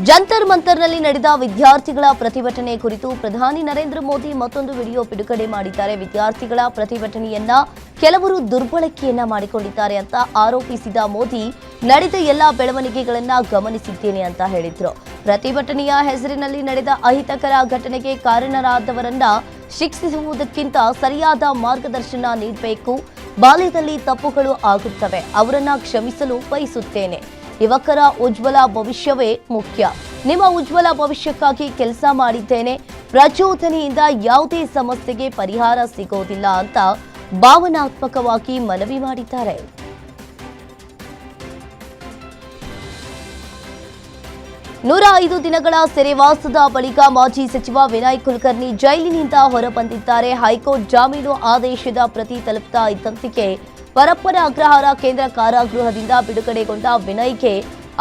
ಜಂತರ್ ಮಂತರ್ನಲ್ಲಿ ನಡೆದ ವಿದ್ಯಾರ್ಥಿಗಳ ಪ್ರತಿಭಟನೆ ಕುರಿತು ಪ್ರಧಾನಿ ನರೇಂದ್ರ ಮೋದಿ ಮತ್ತೊಂದು ವಿಡಿಯೋ ಬಿಡುಗಡೆ ಮಾಡಿದ್ದಾರೆ. ವಿದ್ಯಾರ್ಥಿಗಳ ಪ್ರತಿಭಟನೆಯನ್ನ ಕೆಲವರು ದುರ್ಬಳಕೆಯನ್ನ ಮಾಡಿಕೊಂಡಿದ್ದಾರೆ ಅಂತ ಆರೋಪಿಸಿದ ಮೋದಿ, ನಡೆದ ಎಲ್ಲ ಬೆಳವಣಿಗೆಗಳನ್ನ ಗಮನಿಸಿದ್ದೇನೆ ಅಂತ ಹೇಳಿದ್ರು. ಪ್ರತಿಭಟನೆಯ ಹೆಸರಿನಲ್ಲಿ ನಡೆದ ಅಹಿತಕರ ಘಟನೆಗೆ ಕಾರಣರಾದವರನ್ನ ಶಿಕ್ಷಿಸುವುದಕ್ಕಿಂತ ಸರಿಯಾದ ಮಾರ್ಗದರ್ಶನ ನೀಡಬೇಕು. ಬಾಲ್ಯದಲ್ಲಿ ತಪ್ಪುಗಳು ಆಗುತ್ತವೆ, ಅವರನ್ನ ಕ್ಷಮಿಸಲು ಬಯಸುತ್ತೇನೆ. ಯುವಕರ ಉಜ್ವಲ ಭವಿಷ್ಯವೇ ಮುಖ್ಯ. ನಿಮ್ಮ ಉಜ್ವಲ ಭವಿಷ್ಯಕ್ಕಾಗಿ ಕೆಲಸ ಮಾಡಿದ್ದೇನೆ. ಪ್ರಚೋದನೆಯಿಂದ ಯಾವುದೇ ಸಮಸ್ಯೆಗೆ ಪರಿಹಾರ ಸಿಗೋದಿಲ್ಲ ಅಂತ ಭಾವನಾತ್ಮಕವಾಗಿ ಮನವಿ ಮಾಡಿದ್ದಾರೆ. ನೂರ 5 ದಿನಗಳ ಸೆರೆವಾಸದ ಬಳಿಕ ಮಾಜಿ ಸಚಿವ ವಿನಯ್ ಕುಲಕರ್ಣಿ ಜೈಲಿನಿಂದ ಹೊರಬಂದಿದ್ದಾರೆ. ಹೈಕೋರ್ಟ್ ಜಾಮೀನು ಆದೇಶದ ಪ್ರತಿ ತಲುಪ್ತಾ ಇದ್ದಂತೆಯೇ ಪರಪ್ಪನ ಅಗ್ರಹಾರ ಕೇಂದ್ರ ಕಾರಾಗೃಹದಿಂದ ಬಿಡುಗಡೆಗೊಂಡ ವಿನಯ್ಗೆ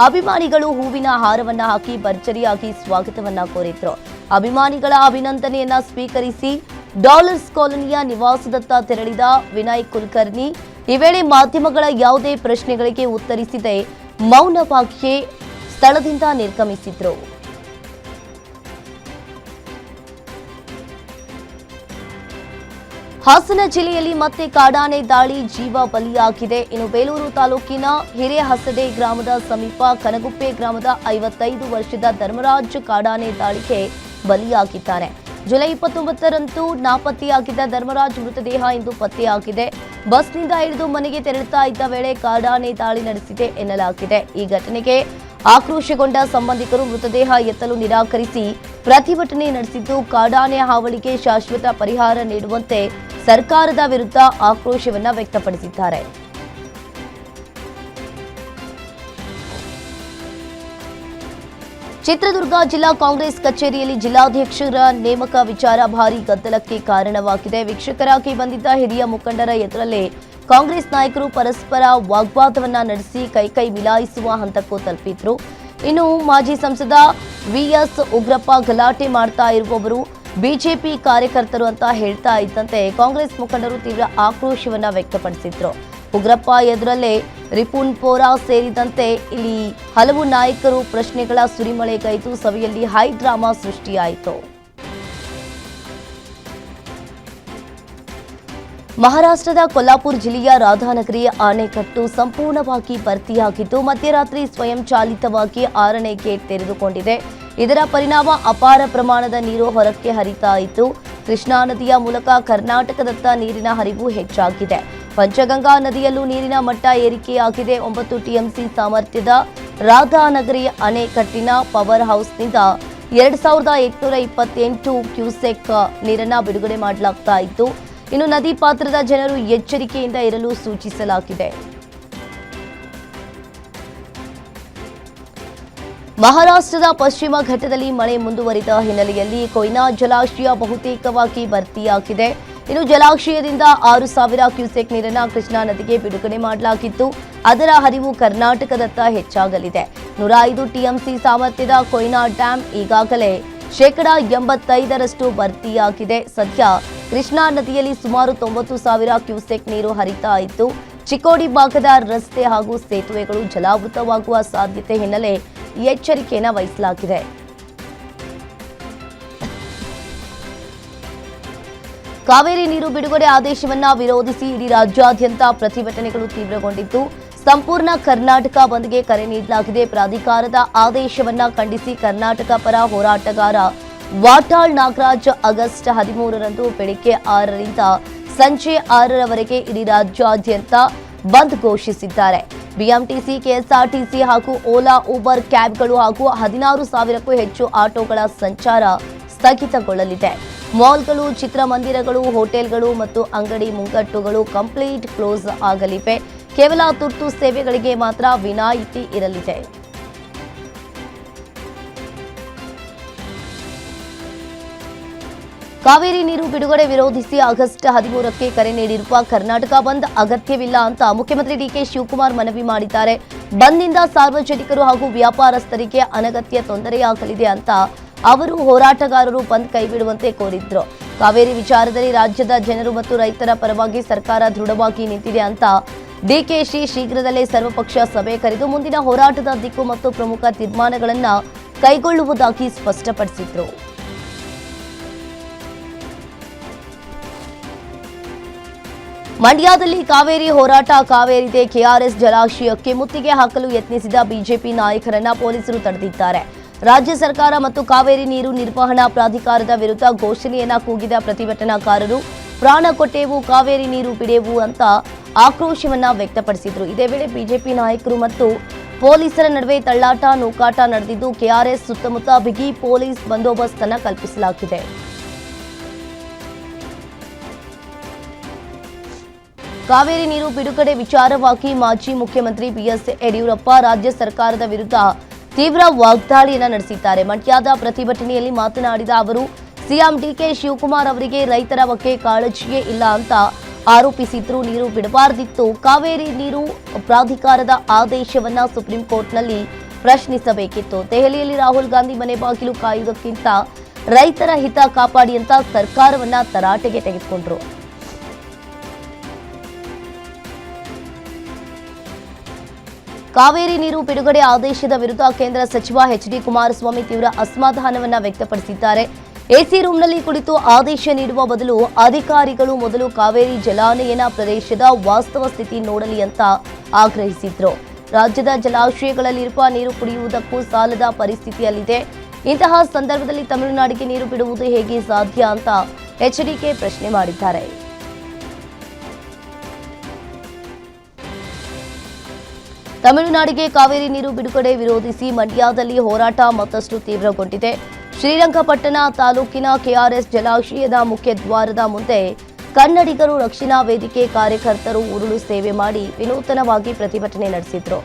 ಅಭಿಮಾನಿಗಳು ಹೂವಿನ ಹಾರವನ್ನ ಹಾಕಿ ಭರ್ಜರಿಯಾಗಿ ಸ್ವಾಗತವನ್ನ ಕೋರಿದ್ರು. ಅಭಿಮಾನಿಗಳ ಅಭಿನಂದನೆಯನ್ನ ಸ್ವೀಕರಿಸಿ ಡಾಲರ್ಸ್ ಕಾಲೋನಿಯ ನಿವಾಸದತ್ತ ತೆರಳಿದ ವಿನಯ್ ಕುಲಕರ್ಣಿ ಈ ವೇಳೆ ಮಾಧ್ಯಮಗಳ ಯಾವುದೇ ಪ್ರಶ್ನೆಗಳಿಗೆ ಉತ್ತರಿಸದೆ ಮೌನವಾಗಿಯೇ ಸ್ಥಳದಿಂದ ನಿರ್ಗಮಿಸಿದ್ರು. ಹಾಸನ ಜಿಲ್ಲೆಯಲ್ಲಿ ಮತ್ತೆ ಕಾಡಾನೆ ದಾಳಿ, ಜೀವ ಬಲಿಯಾಗಿದೆ. ಇನ್ನು ಬೇಲೂರು ತಾಲೂಕಿನ ಹಿರೇಹಸಡೆ ಗ್ರಾಮದ ಸಮೀಪ ಕನಗುಪ್ಪೆ ಗ್ರಾಮದ 55 ವರ್ಷದ ಧರ್ಮರಾಜ್ ಕಾಡಾನೆ ದಾಳಿಗೆ ಬಲಿಯಾಗಿದ್ದಾನೆ. ಜುಲೈ 29ರಂದು ನಾಪತ್ತೆಯಾಗಿದ್ದ ಧರ್ಮರಾಜ್ ಮೃತದೇಹ ಇಂದು ಪತ್ತೆಯಾಗಿದೆ. ಬಸ್ನಿಂದ ಇಳಿದು ಮನೆಗೆ ತೆರಳುತ್ತಾ ಇದ್ದ ವೇಳೆ ಕಾಡಾನೆ ದಾಳಿ ನಡೆಸಿದೆ ಎನ್ನಲಾಗಿದೆ. ಈ ಘಟನೆಗೆ ಆಕ್ರೋಶಗೊಂಡ ಸಂಬಂಧಿಕರು ಮೃತದೇಹ ಎತ್ತಲು ನಿರಾಕರಿಸಿ ಪ್ರತಿಭಟನೆ ನಡೆಸಿದ್ದು, ಕಾಡಾನೆ ಹಾವಳಿಗೆ ಶಾಶ್ವತ ಪರಿಹಾರ ನೀಡುವಂತೆ ಸರ್ಕಾರದ ವಿರುದ್ಧ ಆಕ್ರೋಶವನ್ನ ವ್ಯಕ್ತಪಡಿಸಿದ್ದಾರೆ. ಚಿತ್ರದುರ್ಗ ಜಿಲ್ಲಾ ಕಾಂಗ್ರೆಸ್ ಕಚೇರಿಯಲ್ಲಿ ಜಿಲ್ಲಾಧ್ಯಕ್ಷರ ನೇಮಕ ವಿಚಾರ ಭಾರೀ ಗದ್ದಲಕ್ಕೆ ಕಾರಣವಾಗಿದೆ. ವೀಕ್ಷಕರಾಗಿ ಬಂದಿದ್ದ ಹಿರಿಯ ಮುಖಂಡರ ಎದುರಲ್ಲೇ ಕಾಂಗ್ರೆಸ್ ನಾಯಕರು ಪರಸ್ಪರ ವಾಗ್ವಾದವನ್ನ ನಡೆಸಿ ಕೈ ಮಿಲಾಯಿಸುವ ಹಂತಕ್ಕೂ ತಲುಪಿದ್ರು. ಇನ್ನು ಮಾಜಿ ಸಂಸದ ವಿಎಸ್ ಉಗ್ರಪ್ಪ ಗಲಾಟೆ ಮಾಡ್ತಾ ಇರುವವರು ಬಿಜೆಪಿ ಕಾರ್ಯಕರ್ತರು ಅಂತ ಹೇಳ್ತಾ ಇದ್ದಂತೆ ಕಾಂಗ್ರೆಸ್ ಮುಖಂಡರು ತೀವ್ರ ಆಕ್ರೋಶವನ್ನ ವ್ಯಕ್ತಪಡಿಸಿದ್ರು. ಉಗ್ರಪ್ಪ ಎದುರಲ್ಲೇ ರಿಪುನ್ಪೋರಾ ಸೇರಿದಂತೆ ಇಲ್ಲಿ ಹಲವು ನಾಯಕರು ಪ್ರಶ್ನೆಗಳ ಸುರಿಮಳೆಗೈದು ಸಭೆಯಲ್ಲಿ ಹೈ ಡ್ರಾಮಾ ಸೃಷ್ಟಿಯಾಯಿತು. ಮಹಾರಾಷ್ಟ್ರದ ಕೊಲ್ಲಾಪುರ ಜಿಲ್ಲೆಯ ರಾಧಾನಗರಿ ಅಣೆಕಟ್ಟು ಸಂಪೂರ್ಣವಾಗಿ ಭರ್ತಿಯಾಗಿದ್ದು ಮಧ್ಯರಾತ್ರಿ ಸ್ವಯಂ ಚಾಲಿತವಾಗಿ 6ನೇ ಗೇಟ್ ತೆರೆದುಕೊಂಡಿದೆ. ಇದರ ಪರಿಣಾಮ ಅಪಾರ ಪ್ರಮಾಣದ ನೀರು ಹೊರಕ್ಕೆ ಹರಿತಾ ಇದ್ದು ಕೃಷ್ಣಾ ನದಿಯ ಮೂಲಕ ಕರ್ನಾಟಕದತ್ತ ನೀರಿನ ಹರಿವು ಹೆಚ್ಚಾಗಿದೆ. ಪಂಚಗಂಗಾ ನದಿಯಲ್ಲೂ ನೀರಿನ ಮಟ್ಟ ಏರಿಕೆಯಾಗಿದೆ. 9 ಟಿಎಂಸಿ ಸಾಮರ್ಥ್ಯದ ರಾಧಾನಗರಿ ಅಣೆಕಟ್ಟಿನ ಪವರ್ ಹೌಸ್ನಿಂದ 2828 ಕ್ಯೂಸೆಕ್ ನೀರನ್ನ ಬಿಡುಗಡೆ ಮಾಡಲಾಗ್ತಾ ಇದ್ದು ಇನ್ನು ನದಿ ಪಾತ್ರದ ಜನರು ಎಚ್ಚರಿಕೆಯಿಂದ ಇರಲು ಸೂಚಿಸಲಾಗಿದೆ. ಮಹಾರಾಷ್ಟ್ರದ ಪಶ್ಚಿಮ ಘಟ್ಟದಲ್ಲಿ ಮಳೆ ಮುಂದುವರಿದ ಹಿನ್ನೆಲೆಯಲ್ಲಿ ಕೊಯ್ನಾ ಜಲಾಶಯ ಬಹುತೇಕವಾಗಿ ಭರ್ತಿಯಾಗಿದೆ. ಇನ್ನು ಜಲಾಶಯದಿಂದ 6000 ಕ್ಯೂಸೆಕ್ ನೀರನ್ನು ಕೃಷ್ಣಾ ನದಿಗೆ ಬಿಡುಗಡೆ ಮಾಡಲಾಗಿದ್ದು ಅದರ ಹರಿವು ಕರ್ನಾಟಕದತ್ತ ಹೆಚ್ಚಾಗಲಿದೆ. 105 ಟಿಎಂಸಿ ಸಾಮರ್ಥ್ಯದ ಕೊಯ್ನಾ ಡ್ಯಾಂ ಈಗಾಗಲೇ 85% ಭರ್ತಿಯಾಗಿದೆ. ಸದ್ಯ ಕೃಷ್ಣಾ ನದಿಯಲ್ಲಿ ಸುಮಾರು 90,000 ಕ್ಯೂಸೆಕ್ ನೀರು ಹರಿತಾ ಇದ್ದು ಚಿಕ್ಕೋಡಿ ಭಾಗದ ರಸ್ತೆ ಹಾಗೂ ಸೇತುವೆಗಳು ಜಲಾವೃತವಾಗುವ ಸಾಧ್ಯತೆ ಹಿನ್ನೆಲೆ ಎಚ್ಚರಿಕೆಯನ್ನು ವಹಿಸಲಾಗಿದೆ. ಕಾವೇರಿ ನೀರು ಬಿಡುಗಡೆ ಆದೇಶವನ್ನ ವಿರೋಧಿಸಿ ಇಡೀ ರಾಜ್ಯಾದ್ಯಂತ ಪ್ರತಿಭಟನೆಗಳು ತೀವ್ರಗೊಂಡಿದ್ದು ಸಂಪೂರ್ಣ ಕರ್ನಾಟಕ ಬಂದ್ಗೆ ಕರೆ ನೀಡಲಾಗಿದೆ. ಪ್ರಾಧಿಕಾರದ ಆದೇಶವನ್ನ ಖಂಡಿಸಿ ಕರ್ನಾಟಕ ಪರ ಹೋರಾಟಗಾರ ವಾಟಾಳ್ ನಾಗರಾಜ್ ಆಗಸ್ಟ್ 13ರಂದು ಬೆಳಗ್ಗೆ 6ರಿಂದ ಸಂಜೆ 6ರವರೆಗೆ ಇಡೀ ರಾಜ್ಯಾದ್ಯಂತ ಬಂದ್ ಘೋಷಿಸಿದ್ದಾರೆ. ಬಿಎಂಟಿಸಿ, ಕೆಎಸ್ಆರ್ಟಿಸಿ ಹಾಗೂ ಓಲಾ, ಊಬರ್ ಕ್ಯಾಬ್ಗಳು ಹಾಗೂ 16,000ಕ್ಕೂ ಹೆಚ್ಚು ಆಟೋಗಳ ಸಂಚಾರ ಸ್ಥಗಿತಗೊಳ್ಳಲಿದೆ. ಮಾಲ್ಗಳು, ಚಿತ್ರಮಂದಿರಗಳು, ಹೋಟೆಲ್ಗಳು ಮತ್ತು ಅಂಗಡಿ ಮುಂಗಟ್ಟುಗಳು ಕಂಪ್ಲೀಟ್ ಕ್ಲೋಸ್ ಆಗಲಿವೆ. ಕೇವಲ ತುರ್ತು ಸೇವೆಗಳಿಗೆ ಮಾತ್ರ ವಿನಾಯಿತಿ ಇರಲಿದೆ. ಕಾವೇರಿ ನೀರು ಬಿಡುಗಡೆ ವಿರೋಧಿಸಿ ಆಗಸ್ಟ್ 13ಕ್ಕೆ ಕರೆ ನೀಡಿರುವ ಕರ್ನಾಟಕ ಬಂದ್ ಅಗತ್ಯವಿಲ್ಲ ಅಂತ ಮುಖ್ಯಮಂತ್ರಿ ಡಿಕೆ ಶಿವಕುಮಾರ್ ಮನವಿ ಮಾಡಿದ್ದಾರೆ. ಬಂದ್ನಿಂದ ಸಾರ್ವಜನಿಕರು ಹಾಗೂ ವ್ಯಾಪಾರಸ್ಥರಿಗೆ ಅನಗತ್ಯ ತೊಂದರೆಯಾಗಲಿದೆ ಅಂತ ಅವರು ಹೋರಾಟಗಾರರು ಬಂದ್ ಕೈಬಿಡುವಂತೆ ಕೋರಿದ್ರು. ಕಾವೇರಿ ವಿಚಾರದಲ್ಲಿ ರಾಜ್ಯದ ಜನರು ಮತ್ತು ರೈತರ ಪರವಾಗಿ ಸರ್ಕಾರ ದೃಢವಾಗಿ ನಿಂತಿದೆ ಅಂತ ಡಿಕೆಶಿ ಶೀಘ್ರದಲ್ಲೇ ಸರ್ವಪಕ್ಷ ಸಭೆ ಕರೆದು ಮುಂದಿನ ಹೋರಾಟದ ದಿಕ್ಕು ಮತ್ತು ಪ್ರಮುಖ ತೀರ್ಮಾನಗಳನ್ನು ಕೈಗೊಳ್ಳುವುದಾಗಿ ಸ್ಪಷ್ಟಪಡಿಸಿದರು. ಮಂಡ್ಯದಲ್ಲಿ ಕಾವೇರಿ ಹೋರಾಟ ಕಾವೇರಿದೆ. ಕೆಆರ್ಎಸ್ ಜಲಾಶಯಕ್ಕೆ ಮುತ್ತಿಗೆ ಹಾಕಲು ಯತ್ನಿಸಿದ ಬಿಜೆಪಿ ನಾಯಕರನ್ನ ಪೊಲೀಸರು ತಡೆದಿದ್ದಾರೆ. ರಾಜ್ಯ ಸರ್ಕಾರ ಮತ್ತು ಕಾವೇರಿ ನೀರು ನಿರ್ವಹಣಾ ಪ್ರಾಧಿಕಾರದ ವಿರುದ್ಧ ಘೋಷಣೆಯನ್ನ ಕೂಗಿದ ಪ್ರತಿಭಟನಾಕಾರರು ಪ್ರಾಣ ಕೊಟ್ಟೆವು, ಕಾವೇರಿ ನೀರು ಬಿಡೆವು ಅಂತ ಆಕ್ರೋಶವನ್ನ ವ್ಯಕ್ತಪಡಿಸಿದ್ರು. ಇದೇ ವೇಳೆ ಬಿಜೆಪಿ ನಾಯಕರು ಮತ್ತು ಪೊಲೀಸರ ನಡುವೆ ತಳ್ಳಾಟ ನೂಕಾಟ ನಡೆದಿದ್ದು, ಕೆಆರ್ಎಸ್ ಸುತ್ತಮುತ್ತ ಬಿಗಿ ಪೊಲೀಸ್ ಬಂದೋಬಸ್ತ್ ಅನ್ನು ಕಲ್ಪಿಸಲಾಗಿದೆ. ಕಾವೇರಿ ನೀರು ಬಿಡುಗಡೆ ವಿಚಾರವಾಗಿ ಮಾಜಿ ಮುಖ್ಯಮಂತ್ರಿ ಬಿಎಸ್ ಯಡಿಯೂರಪ್ಪ ರಾಜ್ಯ ಸರ್ಕಾರದ ವಿರುದ್ಧ ತೀವ್ರ ವಾಗ್ದಾಳಿಯನ್ನು ನಡೆಸಿದ್ದಾರೆ. ಮಂಡ್ಯದ ಪ್ರತಿಭಟನೆಯಲ್ಲಿ ಮಾತನಾಡಿದ ಅವರು, ಸಿಎಂ ಡಿಕೆ ಶಿವಕುಮಾರ್ ಅವರಿಗೆ ರೈತರ ಬಗ್ಗೆ ಕಾಳಜಿಯೇ ಇಲ್ಲ ಅಂತ ಆರೋಪಿಸಿದ್ರು. ನೀರು ಬಿಡಬಾರದಿತ್ತು. ಕಾವೇರಿ ನೀರು ಪ್ರಾಧಿಕಾರದ ಆದೇಶವನ್ನ ಸುಪ್ರೀಂ ಕೋರ್ಟ್ನಲ್ಲಿ ಪ್ರಶ್ನಿಸಬೇಕಿತ್ತು. ದೆಹಲಿಯಲ್ಲಿ ರಾಹುಲ್ ಗಾಂಧಿ ಮನೆ ಬಾಗಿಲು ಕಾಯುವುದಕ್ಕಿಂತ ರೈತರ ಹಿತ ಕಾಪಾಡಿ ಅಂತ ಸರ್ಕಾರವನ್ನ ತರಾಟೆಗೆ ತೆಗೆದುಕೊಂಡ್ರು. ಕಾವೇರಿ ನೀರು ಬಿಡುಗಡೆ ಆದೇಶದ ವಿರುದ್ಧ ಕೇಂದ್ರ ಸಚಿವ ಎಚ್.ಡಿ. ಕುಮಾರಸ್ವಾಮಿ ತೀವ್ರ ಅಸಮಾಧಾನವನ್ನ ವ್ಯಕ್ತಪಡಿಸಿದ್ದಾರೆ. ಎಸಿ ರೂಂನಲ್ಲಿ ಕುಳಿತು ಆದೇಶ ನೀಡುವ ಬದಲು ಅಧಿಕಾರಿಗಳು ಮೊದಲು ಕಾವೇರಿ ಜಲಾನಯನ ಪ್ರದೇಶದ ವಾಸ್ತವ ಸ್ಥಿತಿ ನೋಡಲಿ ಅಂತ ಆಗ್ರಹಿಸಿದ್ರು. ರಾಜ್ಯದ ಜಲಾಶಯಗಳಲ್ಲಿರುವ ನೀರು ಕುಡಿಯುವುದಕ್ಕೂ ಸಾಲದ ಪರಿಸ್ಥಿತಿಯಲ್ಲಿದೆ. ಇಂತಹ ಸಂದರ್ಭದಲ್ಲಿ ತಮಿಳುನಾಡಿಗೆ ನೀರು ಬಿಡುವುದು ಹೇಗೆ ಸಾಧ್ಯ ಅಂತ ಎಚ್ಡಿಕೆ ಪ್ರಶ್ನೆ ಮಾಡಿದ್ದಾರೆ. ತಮಿಳುನಾಡಿಗೆ ಕಾವೇರಿ ನೀರು ಬಿಡುಗಡೆ ವಿರೋಧಿಸಿ ಮಂಡ್ಯದಲ್ಲಿ ಹೋರಾಟ ಮತ್ತಷ್ಟು ತೀವ್ರಗೊಂಡಿದೆ. ಶ್ರೀರಂಗಪಟ್ಟಣ ತಾಲೂಕಿನ ಕೆಆರ್ಎಸ್ ಜಲಾಶಯದ ಮುಖ್ಯ ದ್ವಾರದ ಮುಂದೆ ಕನ್ನಡಿಗರು ರಕ್ಷಣಾ ವೇದಿಕೆ ಕಾರ್ಯಕರ್ತರು ಉರುಳು ಸೇವೆ ಮಾಡಿ ವಿನೂತನವಾಗಿ ಪ್ರತಿಭಟನೆ ನಡೆಸಿದ್ರು.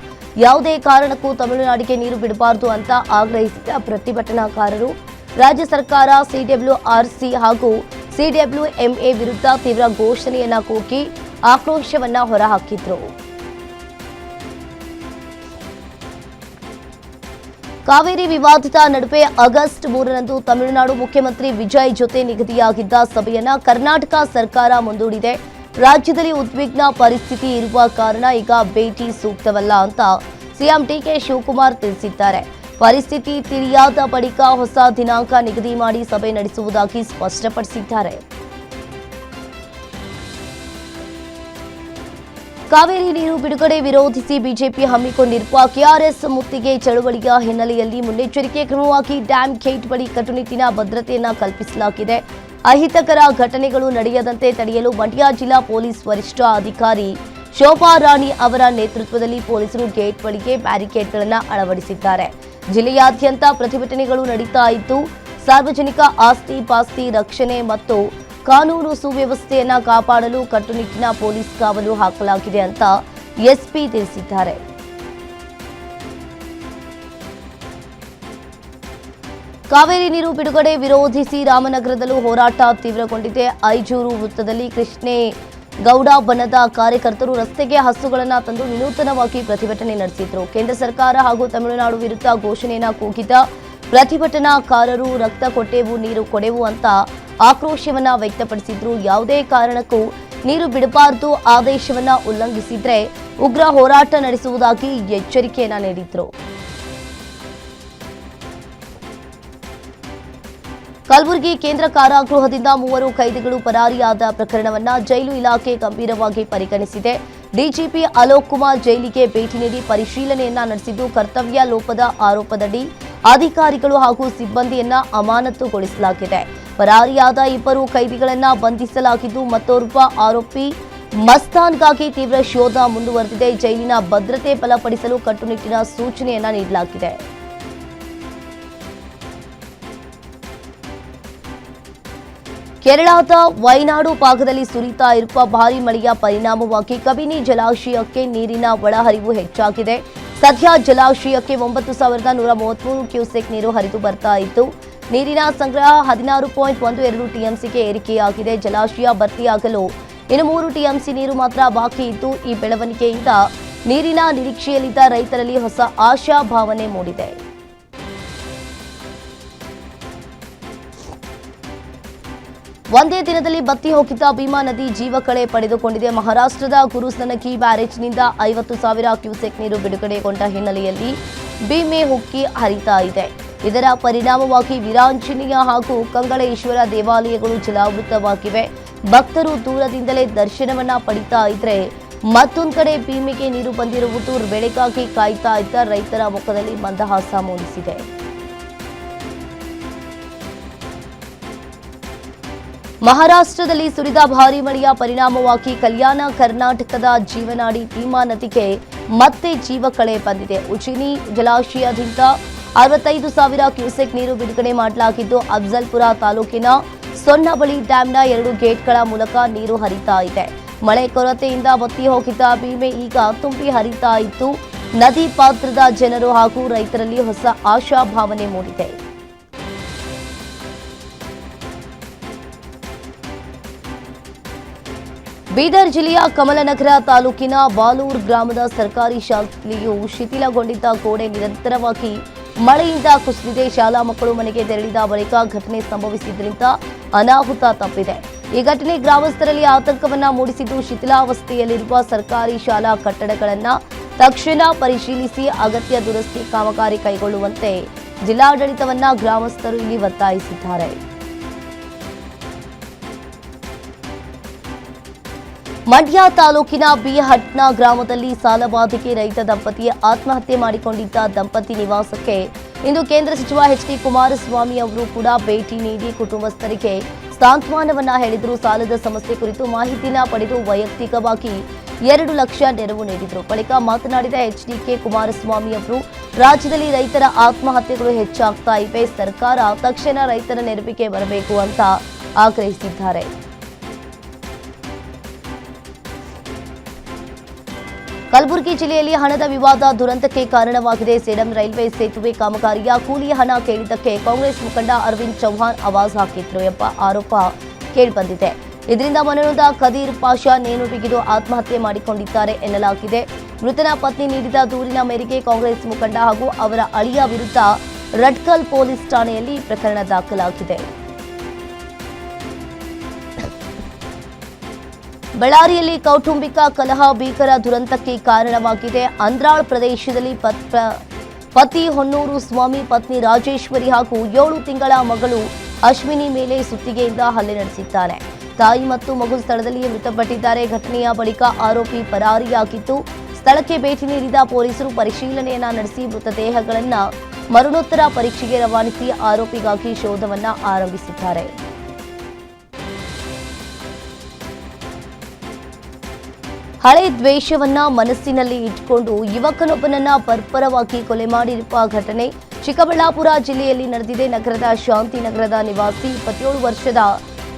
ಯಾವುದೇ ಕಾರಣಕ್ಕೂ ತಮಿಳುನಾಡಿಗೆ ನೀರು ಬಿಡಬಾರದು ಅಂತ ಆಗ್ರಹಿಸಿದ ಪ್ರತಿಭಟನಾಕಾರರು ರಾಜ್ಯ ಸರ್ಕಾರ, ಸಿಡಬ್ಲ್ಯೂಆರ್ಸಿ ಹಾಗೂ ಸಿಡಬ್ಲ್ಯೂಎಂಎ ವಿರುದ್ಧ ತೀವ್ರ ಘೋಷಣೆಯನ್ನ ಕೂಗಿ ಆಕ್ರೋಶವನ್ನ ಹೊರಹಾಕಿದ್ರು. ಕಾವೇರಿ ವಿವಾದದ ನಡುವೆ ಆಗಸ್ಟ್ 3ರಂದು ತಮಿಳುನಾಡು ಮುಖ್ಯಮಂತ್ರಿ ವಿಜಯ್ ಜೊತೆ ನಿಗದಿಯಾಗಿದ್ದ ಸಭೆಯನ್ನ ಕರ್ನಾಟಕ ಸರ್ಕಾರ ಮುಂದೂಡಿದೆ. ರಾಜ್ಯದಲ್ಲಿ ಉದ್ವಿಗ್ನ ಪರಿಸ್ಥಿತಿ ಇರುವ ಕಾರಣ ಈಗ ಭೇಟಿ ಸೂಕ್ತವಲ್ಲ ಅಂತ ಸಿಎಂ ಡಿಕೆ ಶಿವಕುಮಾರ್ ತಿಳಿಸಿದ್ದಾರೆ. ಪರಿಸ್ಥಿತಿ ತಿಳಿಯಾದ ಬಳಿಕ ಹೊಸ ದಿನಾಂಕ ನಿಗದಿ ಮಾಡಿ ಸಭೆ ನಡೆಸುವುದಾಗಿ ಸ್ಪಷ್ಟಪಡಿಸಿದ್ದಾರೆ. ಕಾವೇರಿ ನೀರು ಬಿಡುಗಡೆ ವಿರೋಧಿಸಿ ಬಿಜೆಪಿ ಹಮ್ಮಿಕೊಂಡಿರುವ ಕೆಆರ್ಎಸ್ ಮುತ್ತಿಗೆ ಚಳವಳಿಯ ಹಿನ್ನೆಲೆಯಲ್ಲಿ ಮುನ್ನೆಚ್ಚರಿಕೆ ಕ್ರಮವಾಗಿ ಡ್ಯಾಂ ಗೇಟ್ ಬಳಿ ಕಟ್ಟುನಿಟ್ಟಿನ ಭದ್ರತೆಯನ್ನ ಕಲ್ಪಿಸಲಾಗಿದೆ. ಅಹಿತಕರ ಘಟನೆಗಳು ನಡೆಯದಂತೆ ತಡೆಯಲು ಮಂಡ್ಯ ಜಿಲ್ಲಾ ಪೊಲೀಸ್ ವರಿಷ್ಠ ಅಧಿಕಾರಿ ಶೋಭಾ ರಾಣಿ ಅವರ ನೇತೃತ್ವದಲ್ಲಿ ಪೊಲೀಸರು ಗೇಟ್ ಬಳಿಗೆ ಬ್ಯಾರಿಕೇಡ್ಗಳನ್ನು ಅಳವಡಿಸಿದ್ದಾರೆ. ಜಿಲ್ಲೆಯಾದ್ಯಂತ ಪ್ರತಿಭಟನೆಗಳು ನಡೀತಾ ಇದ್ದು, ಸಾರ್ವಜನಿಕ ಆಸ್ತಿ ಪಾಸ್ತಿ ರಕ್ಷಣೆ ಮತ್ತು ಕಾನೂನು ಸುವ್ಯವಸ್ಥೆಯನ್ನ ಕಾಪಾಡಲು ಕಟ್ಟುನಿಟ್ಟಿನ ಪೊಲೀಸ್ ಕಾವಲು ಹಾಕಲಾಗಿದೆ ಅಂತ ಎಸ್ಪಿ ತಿಳಿಸಿದ್ದಾರೆ. ಕಾವೇರಿ ನೀರು ಬಿಡುಗಡೆ ವಿರೋಧಿಸಿ ರಾಮನಗರದಲ್ಲೂ ಹೋರಾಟ ತೀವ್ರಗೊಂಡಿದೆ. ಐಜೂರು ವೃತ್ತದಲ್ಲಿ ಕೃಷ್ಣೇಗೌಡ ಬಣದ ಕಾರ್ಯಕರ್ತರು ರಸ್ತೆಗೆ ಹಸುಗಳನ್ನು ತಂದು ವಿನೂತನವಾಗಿ ಪ್ರತಿಭಟನೆ ನಡೆಸಿದ್ರು. ಕೇಂದ್ರ ಸರ್ಕಾರ ಹಾಗೂ ತಮಿಳುನಾಡು ವಿರುದ್ಧ ಘೋಷಣೆಯನ್ನ ಕೂಗಿದ ಪ್ರತಿಭಟನಾಕಾರರು ರಕ್ತ ಕೊಟ್ಟೆವು, ನೀರು ಕೊಡೆವು ಅಂತ ಆಕ್ರೋಶವನ್ನ ವ್ಯಕ್ತಪಡಿಸಿದ್ರು. ಯಾವುದೇ ಕಾರಣಕ್ಕೂ ನೀರು ಬಿಡಬಾರದು, ಆದೇಶವನ್ನ ಉಲ್ಲಂಘಿಸಿದ್ರೆ ಉಗ್ರ ಹೋರಾಟ ನಡೆಸುವುದಾಗಿ ಎಚ್ಚರಿಕೆಯನ್ನ ನೀಡಿದ್ರು. ಕಲಬುರಗಿ ಕೇಂದ್ರ ಕಾರಾಗೃಹದಿಂದ 3 ಕೈದಿಗಳು ಪರಾರಿಯಾದ ಪ್ರಕರಣವನ್ನ ಜೈಲು ಇಲಾಖೆ ಗಂಭೀರವಾಗಿ ಪರಿಗಣಿಸಿದೆ. ಡಿಜಿಪಿ ಅಲೋಕ್ ಕುಮಾರ್ ಜೈಲಿಗೆ ಭೇಟಿ ನೀಡಿ ಪರಿಶೀಲನೆಯನ್ನ ನಡೆಸಿದ್ದು, ಕರ್ತವ್ಯ ಲೋಪದ ಆರೋಪದಡಿ ಅಧಿಕಾರಿಗಳು ಹಾಗೂ ಸಿಬ್ಬಂದಿಯನ್ನ ಅಮಾನತುಗೊಳಿಸಲಾಗಿದೆ. ಪರಾರಿಯಾದ 2 ಕೈದಿಗಳನ್ನ ಬಂಧಿಸಲಾಗಿದ್ದು, ಮತ್ತೋರ್ವ ಆರೋಪಿ ಮಸ್ತಾನ್ಗಾಗಿ ತೀವ್ರ ಶೋಧ ಮುಂದುವರೆದಿದೆ. ಜೈಲಿನ ಭದ್ರತೆ ಬಲಪಡಿಸಲು ಕಟ್ಟುನಿಟ್ಟಿನ ಸೂಚನೆಯನ್ನ ನೀಡಲಾಗಿದೆ. ಕೇರಳದ ವಯನಾಡು ಭಾಗದಲ್ಲಿ ಸುರಿತಾ ಇರುವ ಭಾರೀ ಮಳೆಯ ಪರಿಣಾಮವಾಗಿ ಕಬಿನಿ ಜಲಾಶಯಕ್ಕೆ ನೀರಿನ ಒಳಹರಿವು ಹೆಚ್ಚಾಗಿದೆ. ಸದ್ಯ ಜಲಾಶಯಕ್ಕೆ 9,133 ಕ್ಯೂಸೆಕ್ ನೀರು ಹರಿದು ಬರ್ತಾ ಇತ್ತು. ನೀರಿನ ಸಂಗ್ರಹ 16.12 ಟಿಎಂಸಿಗೆ ಏರಿಕೆಯಾಗಿದೆ. ಜಲಾಶಯ ಭರ್ತಿಯಾಗಲು ಇನ್ನು 3 ಟಿಎಂಸಿ ನೀರು ಮಾತ್ರ ಬಾಕಿ ಇದ್ದು, ಈ ಬೆಳವಣಿಗೆಯಿಂದ ನೀರಿನ ನಿರೀಕ್ಷೆಯಲ್ಲಿದ್ದ ರೈತರಲ್ಲಿ ಹೊಸ ಆಶಾಭಾವನೆ ಮೂಡಿದೆ. ಒಂದೇ ದಿನದಲ್ಲಿ ಬತ್ತಿ ಹೋಗಿದ್ದ ಭೀಮಾ ನದಿ ಜೀವಕಳೆ ಪಡೆದುಕೊಂಡಿದೆ. ಮಹಾರಾಷ್ಟ್ರದ ಗುರುಸನಗಿ ಬ್ಯಾರೇಜ್ನಿಂದ 50,000 ಕ್ಯೂಸೆಕ್ ನೀರು ಬಿಡುಗಡೆಗೊಂಡ ಹಿನ್ನೆಲೆಯಲ್ಲಿ ಭೀಮೆ ಉಕ್ಕಿ ಹರಿತಾ ಇದೆ. ಇದರ ಪರಿಣಾಮವಾಗಿ ವೀರಾಂಜನೇಯ ಹಾಗೂ ಕಂಗಳೇಶ್ವರ ದೇವಾಲಯಗಳು ಜಲಾವೃತವಾಗಿವೆ. ಭಕ್ತರು ದೂರದಿಂದಲೇ ದರ್ಶನವನ್ನ ಪಡಿತಾ ಇದ್ರೆ ಮತ್ತೊಂದು ಕಡೆ ಭೀಮೆಗೆ ನೀರು ಬಂದಿರುವುದು ಬೆಳೆಗಾಗಿ ಕಾಯ್ತಾ ಇದ್ದ ರೈತರ ಮುಖದಲ್ಲಿ ಮಂದಹಾಸ ಮೂಡಿಸಿದೆ. ಮಹಾರಾಷ್ಟ್ರದಲ್ಲಿ ಸುರಿದ ಭಾರೀ ಮಳೆಯ ಪರಿಣಾಮವಾಗಿ ಕಲ್ಯಾಣ ಕರ್ನಾಟಕದ ಜೀವನಾಡಿ ಭೀಮಾ ನದಿಗೆ ಮತ್ತೆ ಜೀವಕಳೆ ಬಂದಿದೆ. ಉಜಿನಿ ಜಲಾಶಯದಿಂದ 65,000 ಕ್ಯೂಸೆಕ್ ನೀರು ಬಿಡುಗಡೆ ಮಾಡಲಾಗಿದ್ದು, ಅಫ್ಜಲ್ಪುರ ತಾಲೂಕಿನ ಸೊನ್ನಬಳಿ ಡ್ಯಾಂನ 2 ಗೇಟ್ಗಳ ಮೂಲಕ ನೀರು ಹರಿತಾ ಇದೆ. ಮಳೆ ಕೊರತೆಯಿಂದ ಬತ್ತಿ ಹೋಗಿದ್ದ ಭೀಮೆ ಈಗ ತುಂಬಿ ಹರಿತಾ ಇದ್ದು, ನದಿ ಪಾತ್ರದ ಜನರು ಹಾಗೂ ರೈತರಲ್ಲಿ ಹೊಸ ಆಶಾಭಾವನೆ ಮೂಡಿದೆ. ಬೀದರ್ ಜಿಲ್ಲೆಯ ಕಮಲನಗರ ತಾಲೂಕಿನ ಬಾಲೂರ್ ಗ್ರಾಮದ ಸರ್ಕಾರಿ ಶಾಲೆಯು ಶಿಥಿಲಗೊಂಡಿದ್ದ ಗೋಡೆ ನಿರಂತರವಾಗಿ ಮಳೆಯಿಂದ ಕುಸಿದಿದೆ. ಶಾಲಾ ಮಕ್ಕಳು ಮನೆಗೆ ತೆರಳಿದ ಬಳಿಕ ಘಟನೆ ಸಂಭವಿಸಿದ್ದರಿಂದ ಅನಾಹುತ ತಪ್ಪಿದೆ. ಈ ಘಟನೆ ಗ್ರಾಮಸ್ಥರಲ್ಲಿ ಆತಂಕವನ್ನ ಮೂಡಿಸಿದ್ದು, ಶಿಥಿಲಾವಸ್ಥೆಯಲ್ಲಿರುವ ಸರ್ಕಾರಿ ಶಾಲಾ ಕಟ್ಟಡಗಳನ್ನು ತಕ್ಷಣ ಪರಿಶೀಲಿಸಿ ಅಗತ್ಯ ದುರಸ್ತಿ ಕಾಮಗಾರಿ ಕೈಗೊಳ್ಳುವಂತೆ ಜಿಲ್ಲಾಡಳಿತವನ್ನ ಗ್ರಾಮಸ್ಥರು ಇಲ್ಲಿ ಒತ್ತಾಯಿಸಿದ್ದಾರೆ. ಮಂಡ್ಯ ತಾಲೂಕಿನ ಬಿಹಟ್ನ ಗ್ರಾಮದಲ್ಲಿ ಸಾಲಬಾಧೆಗೆ ರೈತ ದಂಪತಿ ಆತ್ಮಹತ್ಯೆ ಮಾಡಿಕೊಂಡಿದ್ದ ದಂಪತಿ ನಿವಾಸಕ್ಕೆ ಇಂದು ಕೇಂದ್ರ ಸಚಿವ ಎಚ್.ಡಿ. ಕುಮಾರಸ್ವಾಮಿ ಅವರು ಕೂಡ ಭೇಟಿ ನೀಡಿ ಕುಟುಂಬಸ್ಥರಿಗೆ ಸಾಂತ್ವನವನ್ನ ಹೇಳಿದರು. ಸಾಲದ ಸಮಸ್ಯೆ ಕುರಿತು ಮಾಹಿತಿನ ಪಡೆದು ವೈಯಕ್ತಿಕವಾಗಿ 2 ಲಕ್ಷ ನೆರವು ನೀಡಿದರು. ಬಳಿಕ ಮಾತನಾಡಿದ ಎಚ್.ಡಿ.ಕೆ. ಕುಮಾರಸ್ವಾಮಿ ಅವರು, ರಾಜ್ಯದಲ್ಲಿ ರೈತರ ಆತ್ಮಹತ್ಯೆಗಳು ಹೆಚ್ಚಾಗ್ತಾ ಇವೆ, ಸರ್ಕಾರ ತಕ್ಷಣ ರೈತರ ನೆರವಿಗೆ ಬರಬೇಕು ಅಂತ ಆಗ್ರಹಿಸಿದ್ದಾರೆ. ಕಲಬುರಗಿ ಜಿಲ್ಲೆಯಲ್ಲಿ ಹಣದ ವಿವಾದ ದುರಂತಕ್ಕೆ ಕಾರಣವಾಗಿದೆ. ಸೇಡಂ ರೈಲ್ವೆ ಸೇತುವೆ ಕಾಮಗಾರಿಯ ಕೂಲಿ ಹಣ ಕೇಳಿದ್ದಕ್ಕೆ ಕಾಂಗ್ರೆಸ್ ಮುಖಂಡ ಅರವಿಂದ್ ಚೌಹಾಣ್ ಆವಾಜ್ ಹಾಕಿದ್ರು ಎಂಬ ಆರೋಪ ಕೇಳಿಬಂದಿದೆ. ಇದರಿಂದ ಮನನೊಂದ ಖದೀರ್ ಪಾಷಾ ನೇಣು ಬಿಗಿದು ಆತ್ಮಹತ್ಯೆ ಮಾಡಿಕೊಂಡಿದ್ದಾರೆ ಎನ್ನಲಾಗಿದೆ. ಮೃತನ ಪತ್ನಿ ನೀಡಿದ ದೂರಿನ ಮೇರೆಗೆ ಕಾಂಗ್ರೆಸ್ ಮುಖಂಡ ಹಾಗೂ ಅವರ ಅಳಿಯ ವಿರುದ್ಧ ರಟ್ಕಲ್ ಪೊಲೀಸ್ ಠಾಣೆಯಲ್ಲಿ ಪ್ರಕರಣ ದಾಖಲಾಗಿದೆ. ಬಳ್ಳಾರಿಯಲ್ಲಿ ಕೌಟುಂಬಿಕ ಕಲಹ ಭೀಕರ ದುರಂತಕ್ಕೆ ಕಾರಣವಾಗಿದೆ. ಅಂದ್ರಾಳ್ ಪ್ರದೇಶದಲ್ಲಿ ಪತಿ ಹೊನ್ನೂರು ಸ್ವಾಮಿ, ಪತ್ನಿ ರಾಜೇಶ್ವರಿ ಹಾಗೂ 7 ತಿಂಗಳ ಮಗಳು ಅಶ್ವಿನಿ ಮೇಲೆ ಸುತ್ತಿಗೆಯಿಂದ ಹಲ್ಲೆ ನಡೆಸಿದ್ದಾನೆ. ತಾಯಿ ಮತ್ತು ಮಗು ಸ್ಥಳದಲ್ಲಿಯೇ ಮೃತಪಟ್ಟಿದ್ದಾರೆ. ಘಟನೆಯ ಬಳಿಕ ಆರೋಪಿ ಪರಾರಿಯಾಗಿದ್ದು, ಸ್ಥಳಕ್ಕೆ ಭೇಟಿ ನೀಡಿದ ಪೊಲೀಸರು ಪರಿಶೀಲನೆಯನ್ನ ನಡೆಸಿ ಮೃತದೇಹಗಳನ್ನು ಮರಣೋತ್ತರ ಪರೀಕ್ಷೆಗೆ ರವಾನಿಸಿ ಆರೋಪಿಗಾಗಿ ಶೋಧವನ್ನ ಆರಂಭಿಸಿದ್ದಾರೆ. ಹಳೆ ದ್ವೇಷವನ್ನ ಮನಸ್ಸಿನಲ್ಲಿ ಇಟ್ಕೊಂಡು ಯುವಕನೊಬ್ಬನನ್ನ ಬರ್ಬರವಾಗಿ ಕೊಲೆ ಮಾಡಿರುವ ಘಟನೆ ಚಿಕ್ಕಬಳ್ಳಾಪುರ ಜಿಲ್ಲೆಯಲ್ಲಿ ನಡೆದಿದೆ. ನಗರದ ಶಾಂತಿನಗರದ ನಿವಾಸಿ 27 ವರ್ಷದ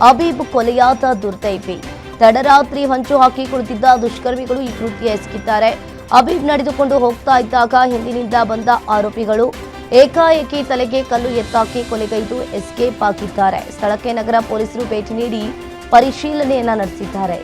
ಅಬೀಬ್ ಕೊಲೆಯಾದ ದುರ್ದೈವಿ. ತಡರಾತ್ರಿ ಹೊಂಚು ಹಾಕಿ ಕುಳಿತಿದ್ದ ದುಷ್ಕರ್ಮಿಗಳು ಈ ಕೃತ್ಯ ಎಸಗಿದ್ದಾರೆ. ಅಬೀಬ್ ನಡೆದುಕೊಂಡು ಹೋಗ್ತಾ ಇದ್ದಾಗ ಹಿಂದಿನಿಂದ ಬಂದ ಆರೋಪಿಗಳು ಏಕಾಏಕಿ ತಲೆಗೆ ಕಲ್ಲು ಎತ್ತಾಕಿ ಕೊಲೆಗೈದು ಎಸ್ಕೇಪ್ ಆಗಿದ್ದಾರೆ. ಸ್ಥಳಕ್ಕೆ ನಗರ ಪೊಲೀಸರು ಭೇಟಿ ನೀಡಿ ಪರಿಶೀಲನೆಯನ್ನ ನಡೆಸಿದ್ದಾರೆ.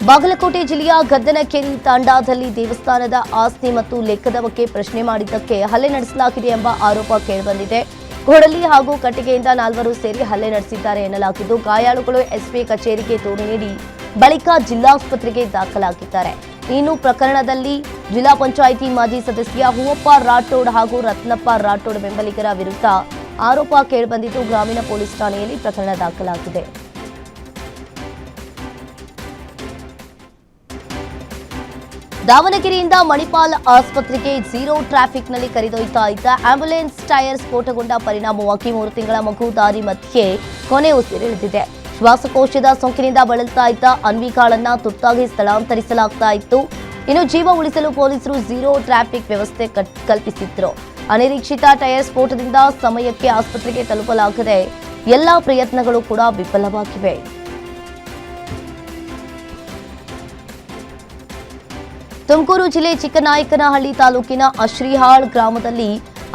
ಬಾಗಲಕೋಟೆ ಜಿಲ್ಲೆಯ ಗದ್ದನಕೆರೆ ತಾಂಡಾದಲ್ಲಿ ದೇವಸ್ಥಾನದ ಆಸ್ತಿ ಮತ್ತು ಲೆಕ್ಕದ ಬಗ್ಗೆ ಪ್ರಶ್ನೆ ಮಾಡಿದ್ದಕ್ಕೆ ಹಲ್ಲೆ ನಡೆಸಲಾಗಿದೆ ಎಂಬ ಆರೋಪ ಕೇಳಿಬಂದಿದೆ. ಕೊಡಲಿ ಹಾಗೂ ಕಟ್ಟಿಗೆಯಿಂದ 4 ಸೇರಿ ಹಲ್ಲೆ ನಡೆಸಿದ್ದಾರೆ ಎನ್ನಲಾಗಿದ್ದು, ಗಾಯಾಳುಗಳು ಎಸ್ಪಿ ಕಚೇರಿಗೆ ದೂರು ನೀಡಿ ಬಳಿಕ ಜಿಲ್ಲಾಸ್ಪತ್ರೆಗೆ ದಾಖಲಾಗಿದ್ದಾರೆ. ಇನ್ನು ಪ್ರಕರಣದಲ್ಲಿ ಜಿಲ್ಲಾ ಪಂಚಾಯಿತಿ ಮಾಜಿ ಸದಸ್ಯ ಹೂವಪ್ಪ ರಾಠೋಡ್ ಹಾಗೂ ರತ್ನಪ್ಪ ರಾಠೋಡ್ ಬೆಂಬಲಿಗರ ವಿರುದ್ಧ ಆರೋಪ ಕೇಳಿಬಂದಿದ್ದು, ಗ್ರಾಮೀಣ ಪೊಲೀಸ್ ಠಾಣೆಯಲ್ಲಿ ಪ್ರಕರಣ ದಾಖಲಾಗಿದೆ. ದಾವಣಗೆರೆಯಿಂದ ಮಣಿಪಾಲ್ ಆಸ್ಪತ್ರೆಗೆ ಝೀರೋ ಟ್ರಾಫಿಕ್ನಲ್ಲಿ ಕರೆದೊಯ್ತಾ ಇದ್ದ ಆಂಬ್ಯುಲೆನ್ಸ್ ಟೈರ್ ಸ್ಫೋಟಗೊಂಡ ಪರಿಣಾಮವಾಗಿ 3 ತಿಂಗಳ ಮಗು ದಾರಿ ಮಧ್ಯೆ ಕೊನೆ ಉಸಿರೆಳೆದಿದೆ. ಶ್ವಾಸಕೋಶದ ಸೋಂಕಿನಿಂದ ಬಳಲ್ತಾ ಇದ್ದ ಅನ್ವಿಕಾಳನ್ನ ತುರ್ತಾಗಿ ಸ್ಥಳಾಂತರಿಸಲಾಗ್ತಾ ಇತ್ತು. ಇನ್ನು ಜೀವ ಉಳಿಸಲು ಪೊಲೀಸರು ಝೀರೋ ಟ್ರಾಫಿಕ್ ವ್ಯವಸ್ಥೆ ಕಲ್ಪಿಸಿದ್ರು. ಅನಿರೀಕ್ಷಿತ ಟೈರ್ ಸ್ಫೋಟದಿಂದ ಸಮಯಕ್ಕೆ ಆಸ್ಪತ್ರೆಗೆ ತಲುಪಲಾಗದೆ ಎಲ್ಲಾ ಪ್ರಯತ್ನಗಳು ಕೂಡ ವಿಫಲವಾಗಿವೆ. ತುಮಕೂರು ಜಿಲ್ಲೆ ಚಿಕ್ಕನಾಯಕನಹಳ್ಳಿ ತಾಲೂಕಿನ ಅಶ್ರೀಹಾಳ್ ಗ್ರಾಮದಲ್ಲಿ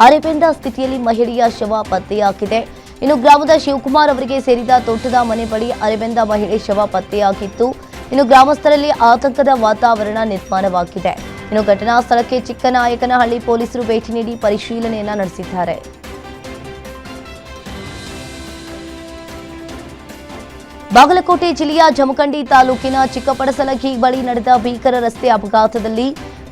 ಅರೆಬೆಂದ ಸ್ಥಿತಿಯಲ್ಲಿ ಮಹಿಳೆಯ ಶವ ಪತ್ತೆಯಾಗಿದೆ. ಇನ್ನು ಗ್ರಾಮದ ಶಿವಕುಮಾರ್ ಅವರಿಗೆ ಸೇರಿದ ತೋಟದ ಮನೆ ಬಳಿ ಅರೆಬೆಂದ ಮಹಿಳೆ ಶವ ಪತ್ತೆಯಾಗಿತ್ತು. ಇನ್ನು ಗ್ರಾಮಸ್ಥರಲ್ಲಿ ಆತಂಕದ ವಾತಾವರಣ ನಿರ್ಮಾಣವಾಗಿದೆ. ಇನ್ನು ಘಟನಾ ಸ್ಥಳಕ್ಕೆ ಚಿಕ್ಕನಾಯಕನಹಳ್ಳಿ ಪೊಲೀಸರು ಭೇಟಿ ನೀಡಿ ಪರಿಶೀಲನೆಯನ್ನ ನಡೆಸಿದ್ದಾರೆ. ಬಾಗಲಕೋಟೆ ಜಿಲ್ಲೆಯ ಜಮಖಂಡಿ ತಾಲೂಕಿನ ಚಿಕ್ಕಪಡಸಲಗಿ ಬಳಿ ನಡೆದ ಭೀಕರ ರಸ್ತೆ ಅಪಘಾತದಲ್ಲಿ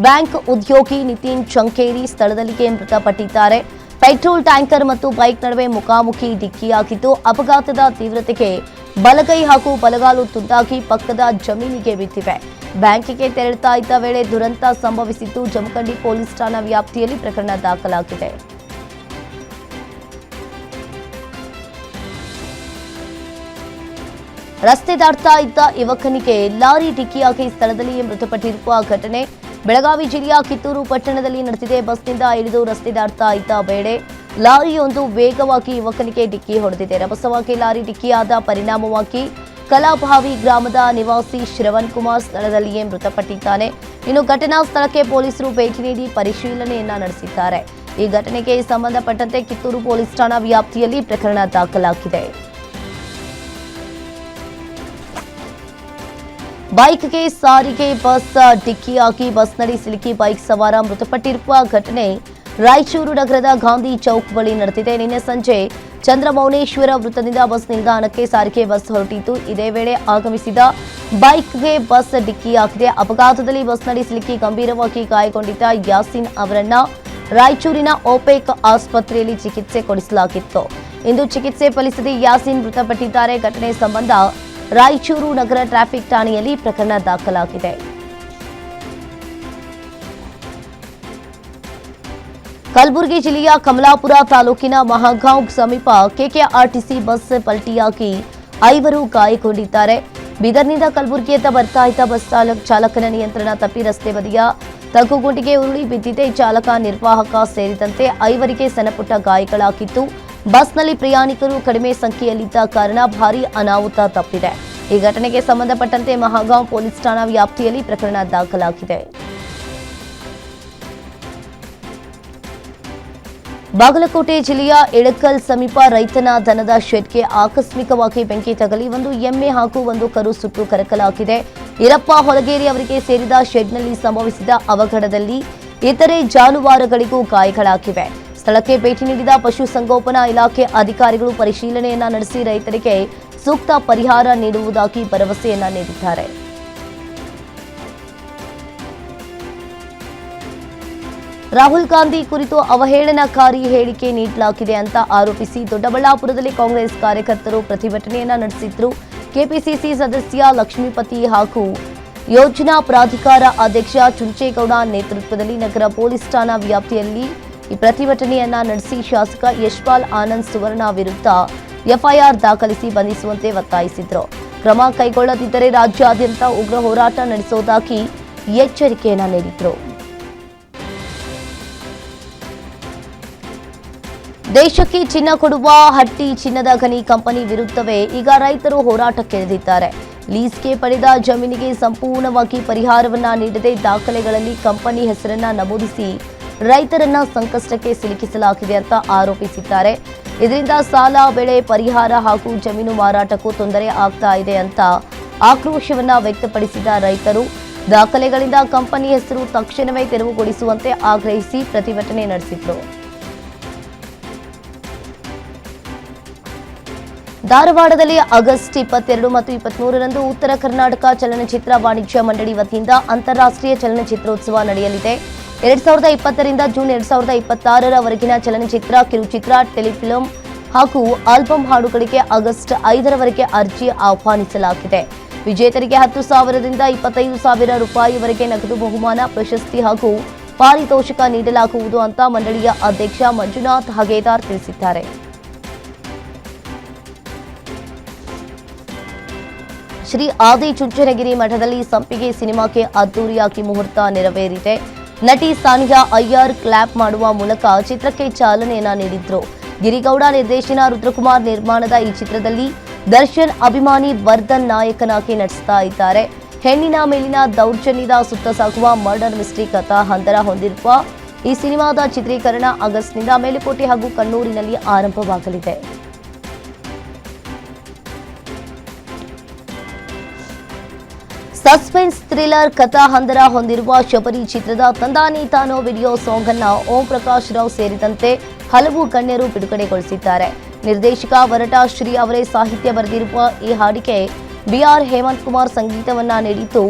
ಬ್ಯಾಂಕ್ ಉದ್ಯೋಗಿ ನಿತಿನ್ ಚಂಕೇರಿ ಸ್ಥಳದಲ್ಲಿಯೇ ಮೃತಪಟ್ಟಿದ್ದಾರೆ. ಪೆಟ್ರೋಲ್ ಟ್ಯಾಂಕರ್ ಮತ್ತು ಬೈಕ್ ನಡುವೆ ಮುಖಾಮುಖಿ ಡಿಕ್ಕಿಯಾಗಿದ್ದು, ಅಪಘಾತದ ತೀವ್ರತೆಗೆ ಬಲಗೈ ಹಾಗೂ ಬಲಗಾಲು ತುಂಡಾಗಿ ಪಕ್ಕದ ಜಮೀನಿಗೆ ಬಿದ್ದಿವೆ. ಬ್ಯಾಂಕಿಗೆ ತೆರಳುತ್ತಾ ಇದ್ದ ವೇಳೆ ದುರಂತ ಸಂಭವಿಸಿದ್ದು, ಜಮಖಂಡಿ ಪೊಲೀಸ್ ಠಾಣಾ ವ್ಯಾಪ್ತಿಯಲ್ಲಿ ಪ್ರಕರಣ ದಾಖಲಾಗಿದೆ. ರಸ್ತೆ ದಾಟ್ತಾ ಇದ್ದ ಯುವಕನಿಗೆ ಲಾರಿ ಡಿಕ್ಕಿಯಾಗಿ ಸ್ಥಳದಲ್ಲಿಯೇ ಮೃತಪಟ್ಟಿರುವ ಘಟನೆ ಬೆಳಗಾವಿ ಜಿಲ್ಲೆಯ ಕಿತ್ತೂರು ಪಟ್ಟಣದಲ್ಲಿ ನಡೆದಿದೆ. ಬಸ್ನಿಂದ ಇಳಿದು ರಸ್ತೆ ದಾಟ್ತಾ ಇದ್ದ ವೇಳೆ ಲಾರಿಯೊಂದು ವೇಗವಾಗಿ ಯುವಕನಿಗೆ ಡಿಕ್ಕಿ ಹೊಡೆದಿದೆ. ರಭಸವಾಗಿ ಲಾರಿ ಡಿಕ್ಕಿಯಾದ ಪರಿಣಾಮವಾಗಿ ಕಲಾಭಾವಿ ಗ್ರಾಮದ ನಿವಾಸಿ ಶ್ರವಣ್ ಕುಮಾರ್ ಸ್ಥಳದಲ್ಲಿಯೇ ಮೃತಪಟ್ಟಿದ್ದಾನೆ. ಇನ್ನು ಘಟನಾ ಸ್ಥಳಕ್ಕೆ ಪೊಲೀಸರು ಭೇಟಿ ನೀಡಿ ಪರಿಶೀಲನೆಯನ್ನ ನಡೆಸಿದ್ದಾರೆ. ಈ ಘಟನೆಗೆ ಸಂಬಂಧಪಟ್ಟಂತೆ ಕಿತ್ತೂರು ಪೊಲೀಸ್ ಠಾಣಾ ವ್ಯಾಪ್ತಿಯಲ್ಲಿ ಪ್ರಕರಣ ದಾಖಲಾಗಿದೆ. ಬೈಕ್ಗೆ ಸಾರಿಗೆ ಬಸ್ ಡಿಕ್ಕಿಯಾಗಿ ಬಸ್ನಡಿ ಸಿಲುಕಿ ಬೈಕ್ ಸವಾರ ಮೃತಪಟ್ಟಿರುವ ಘಟನೆ ರಾಯಚೂರು ನಗರದ ಗಾಂಧಿ ಚೌಕ್ ಬಳಿ ನಡೆದಿದೆ. ನಿನ್ನೆ ಸಂಜೆ ಚಂದ್ರಮೌನೇಶ್ವರ ವೃತ್ತದಿಂದ ಬಸ್ ನಿಲ್ದಾಣಕ್ಕೆ ಸಾರಿಗೆ ಬಸ್ ಹೊರಟಿತ್ತು. ಇದೇ ವೇಳೆ ಆಗಮಿಸಿದ ಬೈಕ್ಗೆ ಬಸ್ ಡಿಕ್ಕಿಯಾಗಿದೆ. ಅಪಘಾತದಲ್ಲಿ ಬಸ್ನಡಿ ಸಿಲುಕಿ ಗಂಭೀರವಾಗಿ ಗಾಯಗೊಂಡಿದ್ದ ಯಾಸಿನ್ ಅವರನ್ನ ರಾಯಚೂರಿನ ಓಪೆಕ್ ಆಸ್ಪತ್ರೆಯಲ್ಲಿ ಚಿಕಿತ್ಸೆ ಕೊಡಿಸಲಾಗಿತ್ತು. ಇಂದು ಚಿಕಿತ್ಸೆ ಫಲಿಸದೆ ಯಾಸಿನ್ ಮೃತಪಟ್ಟಿದ್ದಾರೆ. ಘಟನೆ ಸಂಬಂಧ ರಾಯಚೂರು ನಗರ ಟ್ರಾಫಿಕ್ ಠಾಣೆಯಲ್ಲಿ ಪ್ರಕರಣ ದಾಖಲಾಗಿದೆ. ಕಲಬುರಗಿ ಜಿಲ್ಲೆಯ ಕಮಲಾಪುರ ತಾಲೂಕಿನ ಮಹಾಗಾಂವ್ ಸಮೀಪ ಕೆಕೆಆರ್ಟಿಸಿ ಬಸ್ ಪಲ್ಟಿಯಾಗಿ 5 ಗಾಯಗೊಂಡಿದ್ದಾರೆ. ಬೀದರ್ನಿಂದ ಕಲಬುರಗಿಯತ್ತ ಬರ್ತಾ ಇದ್ದ ಬಸ್ ಚಾಲಕನ ನಿಯಂತ್ರಣ ತಪ್ಪಿ ರಸ್ತೆ ಬದಿಯ ತಗ್ಗುಗುಂಡಿಗೆ ಉರುಳಿ ಬಿದ್ದಿದೆ. ಚಾಲಕ, ನಿರ್ವಾಹಕ ಸೇರಿದಂತೆ 5ರಿಗೆ ಸಣ್ಣಪುಟ್ಟ ಗಾಯಗಳಾಗಿದ್ದು, ಬಸ್ನಲ್ಲಿ ಪ್ರಯಾಣಿಕರು ಕಡಿಮೆ ಸಂಖ್ಯೆಯಲ್ಲಿದ್ದ ಕಾರಣ ಭಾರೀ ಅನಾಹುತ ತಪ್ಪಿದೆ. ಈ ಘಟನೆಗೆ ಸಂಬಂಧಪಟ್ಟಂತೆ ಮಹಾಗಾಂವ್ ಪೊಲೀಸ್ ಠಾಣಾ ವ್ಯಾಪ್ತಿಯಲ್ಲಿ ಪ್ರಕರಣ ದಾಖಲಾಗಿದೆ. ಬಾಗಲಕೋಟೆ ಜಿಲ್ಲೆಯ ಎಳಕಲ್ ಸಮೀಪ ರೈತನ ದನದ ಶೆಡ್ಗೆ ಆಕಸ್ಮಿಕವಾಗಿ ಬೆಂಕಿ ತಗಲಿ ಒಂದು ಎಮ್ಮೆ ಹಾಗೂ ಒಂದು ಕರು ಸುಟ್ಟು ಕರಕಲಾಗಿದೆ. ಈರಪ್ಪ ಹೊಲಗೇರಿ ಅವರಿಗೆ ಸೇರಿದ ಶೆಡ್ನಲ್ಲಿ ಸಂಭವಿಸಿದ ಅವಘಡದಲ್ಲಿ ಇತರೆ ಜಾನುವಾರುಗಳಿಗೂ ಗಾಯಗಳಾಗಿವೆ. ಸ್ಥಳಕ್ಕೆ ಭೇಟಿ ನೀಡಿದ ಪಶುಸಂಗೋಪನಾ ಇಲಾಖೆ ಅಧಿಕಾರಿಗಳು ಪರಿಶೀಲನೆಯನ್ನ ನಡೆಸಿ ರೈತರಿಗೆ ಸೂಕ್ತ ಪರಿಹಾರ ನೀಡುವುದಾಗಿ ಭರವಸೆಯನ್ನ ನೀಡಿದ್ದಾರೆ. ರಾಹುಲ್ ಗಾಂಧಿ ಕುರಿತು ಅವಹೇಳನಕಾರಿ ಹೇಳಿಕೆ ನೀಡಲಾಗಿದೆ ಅಂತ ಆರೋಪಿಸಿ ದೊಡ್ಡಬಳ್ಳಾಪುರದಲ್ಲಿ ಕಾಂಗ್ರೆಸ್ ಕಾರ್ಯಕರ್ತರು ಪ್ರತಿಭಟನೆಯನ್ನ ನಡೆಸಿದ್ರು. ಕೆಪಿಸಿಸಿ ಸದಸ್ಯ ಲಕ್ಷ್ಮೀಪತಿ ಹಾಗೂ ಯೋಜನಾ ಪ್ರಾಧಿಕಾರ ಅಧ್ಯಕ್ಷ ಚುಂಚೇಗೌಡ ನೇತೃತ್ವದಲ್ಲಿ ನಗರ ಪೊಲೀಸ್ ಠಾಣಾ ವ್ಯಾಪ್ತಿಯಲ್ಲಿ ಈ ಪ್ರತಿಭಟನೆಯನ್ನ ನಡೆಸಿ ಶಾಸಕ ಯಶ್ಪಾಲ್ ಆನಂದ್ ಸುವರ್ಣ ವಿರುದ್ಧ ಎಫ್ಐಆರ್ ದಾಖಲಿಸಿ ಬಂಧಿಸುವಂತೆ ಒತ್ತಾಯಿಸಿದ್ರು. ಕ್ರಮ ಕೈಗೊಳ್ಳದಿದ್ದರೆ ರಾಜ್ಯಾದ್ಯಂತ ಉಗ್ರ ಹೋರಾಟ ನಡೆಸುವುದಾಗಿ ಎಚ್ಚರಿಕೆಯನ್ನ ನೀಡಿದ್ರು. ದೇಶಕ್ಕೆ ಚಿನ್ನ ಕೊಡುವ ಹಟ್ಟಿ ಚಿನ್ನದ ಗಣಿ ಕಂಪನಿ ವಿರುದ್ಧವೇ ಈಗ ರೈತರು ಹೋರಾಟಕ್ಕಿಳಿದಿದ್ದಾರೆ. ಲೀಸ್ಗೆ ಪಡೆದ ಜಮೀನಿಗೆ ಸಂಪೂರ್ಣವಾಗಿ ಪರಿಹಾರವನ್ನ ನೀಡದೆ ದಾಖಲೆಗಳಲ್ಲಿ ಕಂಪನಿ ಹೆಸರನ್ನ ನಮೂದಿಸಿ ರೈತರನ್ನ ಸಂಕಷ್ಟಕ್ಕೆ ಸಿಲುಕಿಸಲಾಗಿದೆ ಅಂತ ಆರೋಪಿಸಿದ್ದಾರೆ. ಇದರಿಂದ ಸಾಲ, ಬೆಳೆ ಪರಿಹಾರ ಹಾಗೂ ಜಮೀನು ಮಾರಾಟಕ್ಕೂ ತೊಂದರೆ ಆಗ್ತಾ ಇದೆ ಅಂತ ಆಕ್ರೋಶವನ್ನ ವ್ಯಕ್ತಪಡಿಸಿದ ರೈತರು ದಾಖಲೆಗಳಿಂದ ಕಂಪನಿ ಹೆಸರು ತಕ್ಷಣವೇ ತೆರವುಗೊಳಿಸುವಂತೆ ಆಗ್ರಹಿಸಿ ಪ್ರತಿಭಟನೆ ನಡೆಸಿದ್ರು. ಧಾರವಾಡದಲ್ಲಿ ಆಗಸ್ಟ್ 22 ಮತ್ತು 23ರಂದು ಉತ್ತರ ಕರ್ನಾಟಕ ಚಲನಚಿತ್ರ ವಾಣಿಜ್ಯ ಮಂಡಳಿ ವತಿಯಿಂದ ಅಂತಾರಾಷ್ಟ್ರೀಯ ಚಲನಚಿತ್ರೋತ್ಸವ ನಡೆಯಲಿದೆ. 2020ರಿಂದ ಜೂನ್ 2026ರವರೆಗಿನ ಚಲನಚಿತ್ರ, ಕಿರುಚಿತ್ರ, ಟೆಲಿಫಿಲ್ಮ್ ಹಾಗೂ ಆಲ್ಬಂ ಹಾಡುಗಳಿಗೆ ಆಗಸ್ಟ್ 5ರವರೆಗೆ ಅರ್ಜಿ ಆಹ್ವಾನಿಸಲಾಗಿದೆ. ವಿಜೇತರಿಗೆ 10,000ರಿಂದ 25,000 ರೂಪಾಯಿವರೆಗೆ ನಗದು ಬಹುಮಾನ, ಪ್ರಶಸ್ತಿ ಹಾಗೂ ಪಾರಿತೋಷಿಕ ನೀಡಲಾಗುವುದು ಅಂತ ಮಂಡಳಿಯ ಅಧ್ಯಕ್ಷ ಮಂಜುನಾಥ್ ಹಗೇದಾರ್ ತಿಳಿಸಿದ್ದಾರೆ. ಶ್ರೀ ಆದಿಚುಂಚನಗಿರಿ ಮಠದಲ್ಲಿ ಸಂಪಿಗೆ ಸಿನಿಮಾಕ್ಕೆ ಅದ್ದೂರಿಯಾಗಿ ಮುಹೂರ್ತ ನೆರವೇರಿದೆ. ನಟಿ ಸಾನಿಯಾ ಅಯ್ಯರ್ ಕ್ಲಾಪ್ ಮಾಡುವ ಮೂಲಕ ಚಿತ್ರಕ್ಕೆ ಚಾಲನೆಯನ್ನ ನೀಡಿದ್ರು. ಗಿರಿಗೌಡ ನಿರ್ದೇಶನ, ರುದ್ರಕುಮಾರ್ ನಿರ್ಮಾಣದ ಈ ಚಿತ್ರದಲ್ಲಿ ದರ್ಶನ್ ಅಭಿಮಾನಿ ವರ್ಧನ್ ನಾಯಕನಾಗಿ ನಟಿಸ್ತಾ ಇದ್ದಾರೆ. ಹೆಣ್ಣಿನ ಮೇಲಿನ ದೌರ್ಜನ್ಯದ ಸುತ್ತ ಸಾಗುವ ಮರ್ಡರ್ ಮಿಸ್ಟ್ರಿ ಕಥಾ ಹಂದರ ಹೊಂದಿರುವ ಈ ಸಿನಿಮಾದ ಚಿತ್ರೀಕರಣ ಆಗಸ್ಟ್ನಿಂದ ಮೇಲುಕೋಟೆ ಹಾಗೂ ಕಣ್ಣೂರಿನಲ್ಲಿ ಆರಂಭವಾಗಲಿದೆ. ಸಸ್ಪೆನ್ಸ್ ಥ್ರಿಲ್ಲರ್ ಕಥಾ ಹಂದರ ಹೊಂದಿರುವ ಶಬರಿ ಚಿತ್ರದ ತಂದಾನಿ ತಾನೋ ವಿಡಿಯೋ ಸಾಂಗ್ ಅನ್ನ ಓಂ ಪ್ರಕಾಶ್ ರಾವ್ ಸೇರಿದಂತೆ ಹಲವು ಗಣ್ಯರು ಬಿಡುಗಡೆಗೊಳಿಸಿದ್ದಾರೆ. ನಿರ್ದೇಶಕ ವರಟ ಶ್ರೀ ಅವರೇ ಸಾಹಿತ್ಯ ಬರೆದಿರುವ ಈ ಹಾಡಿಗೆ ಬಿಆರ್ ಹೇಮಂತ್ ಕುಮಾರ್ ಸಂಗೀತವನ್ನ ನೀಡಿದ್ದು,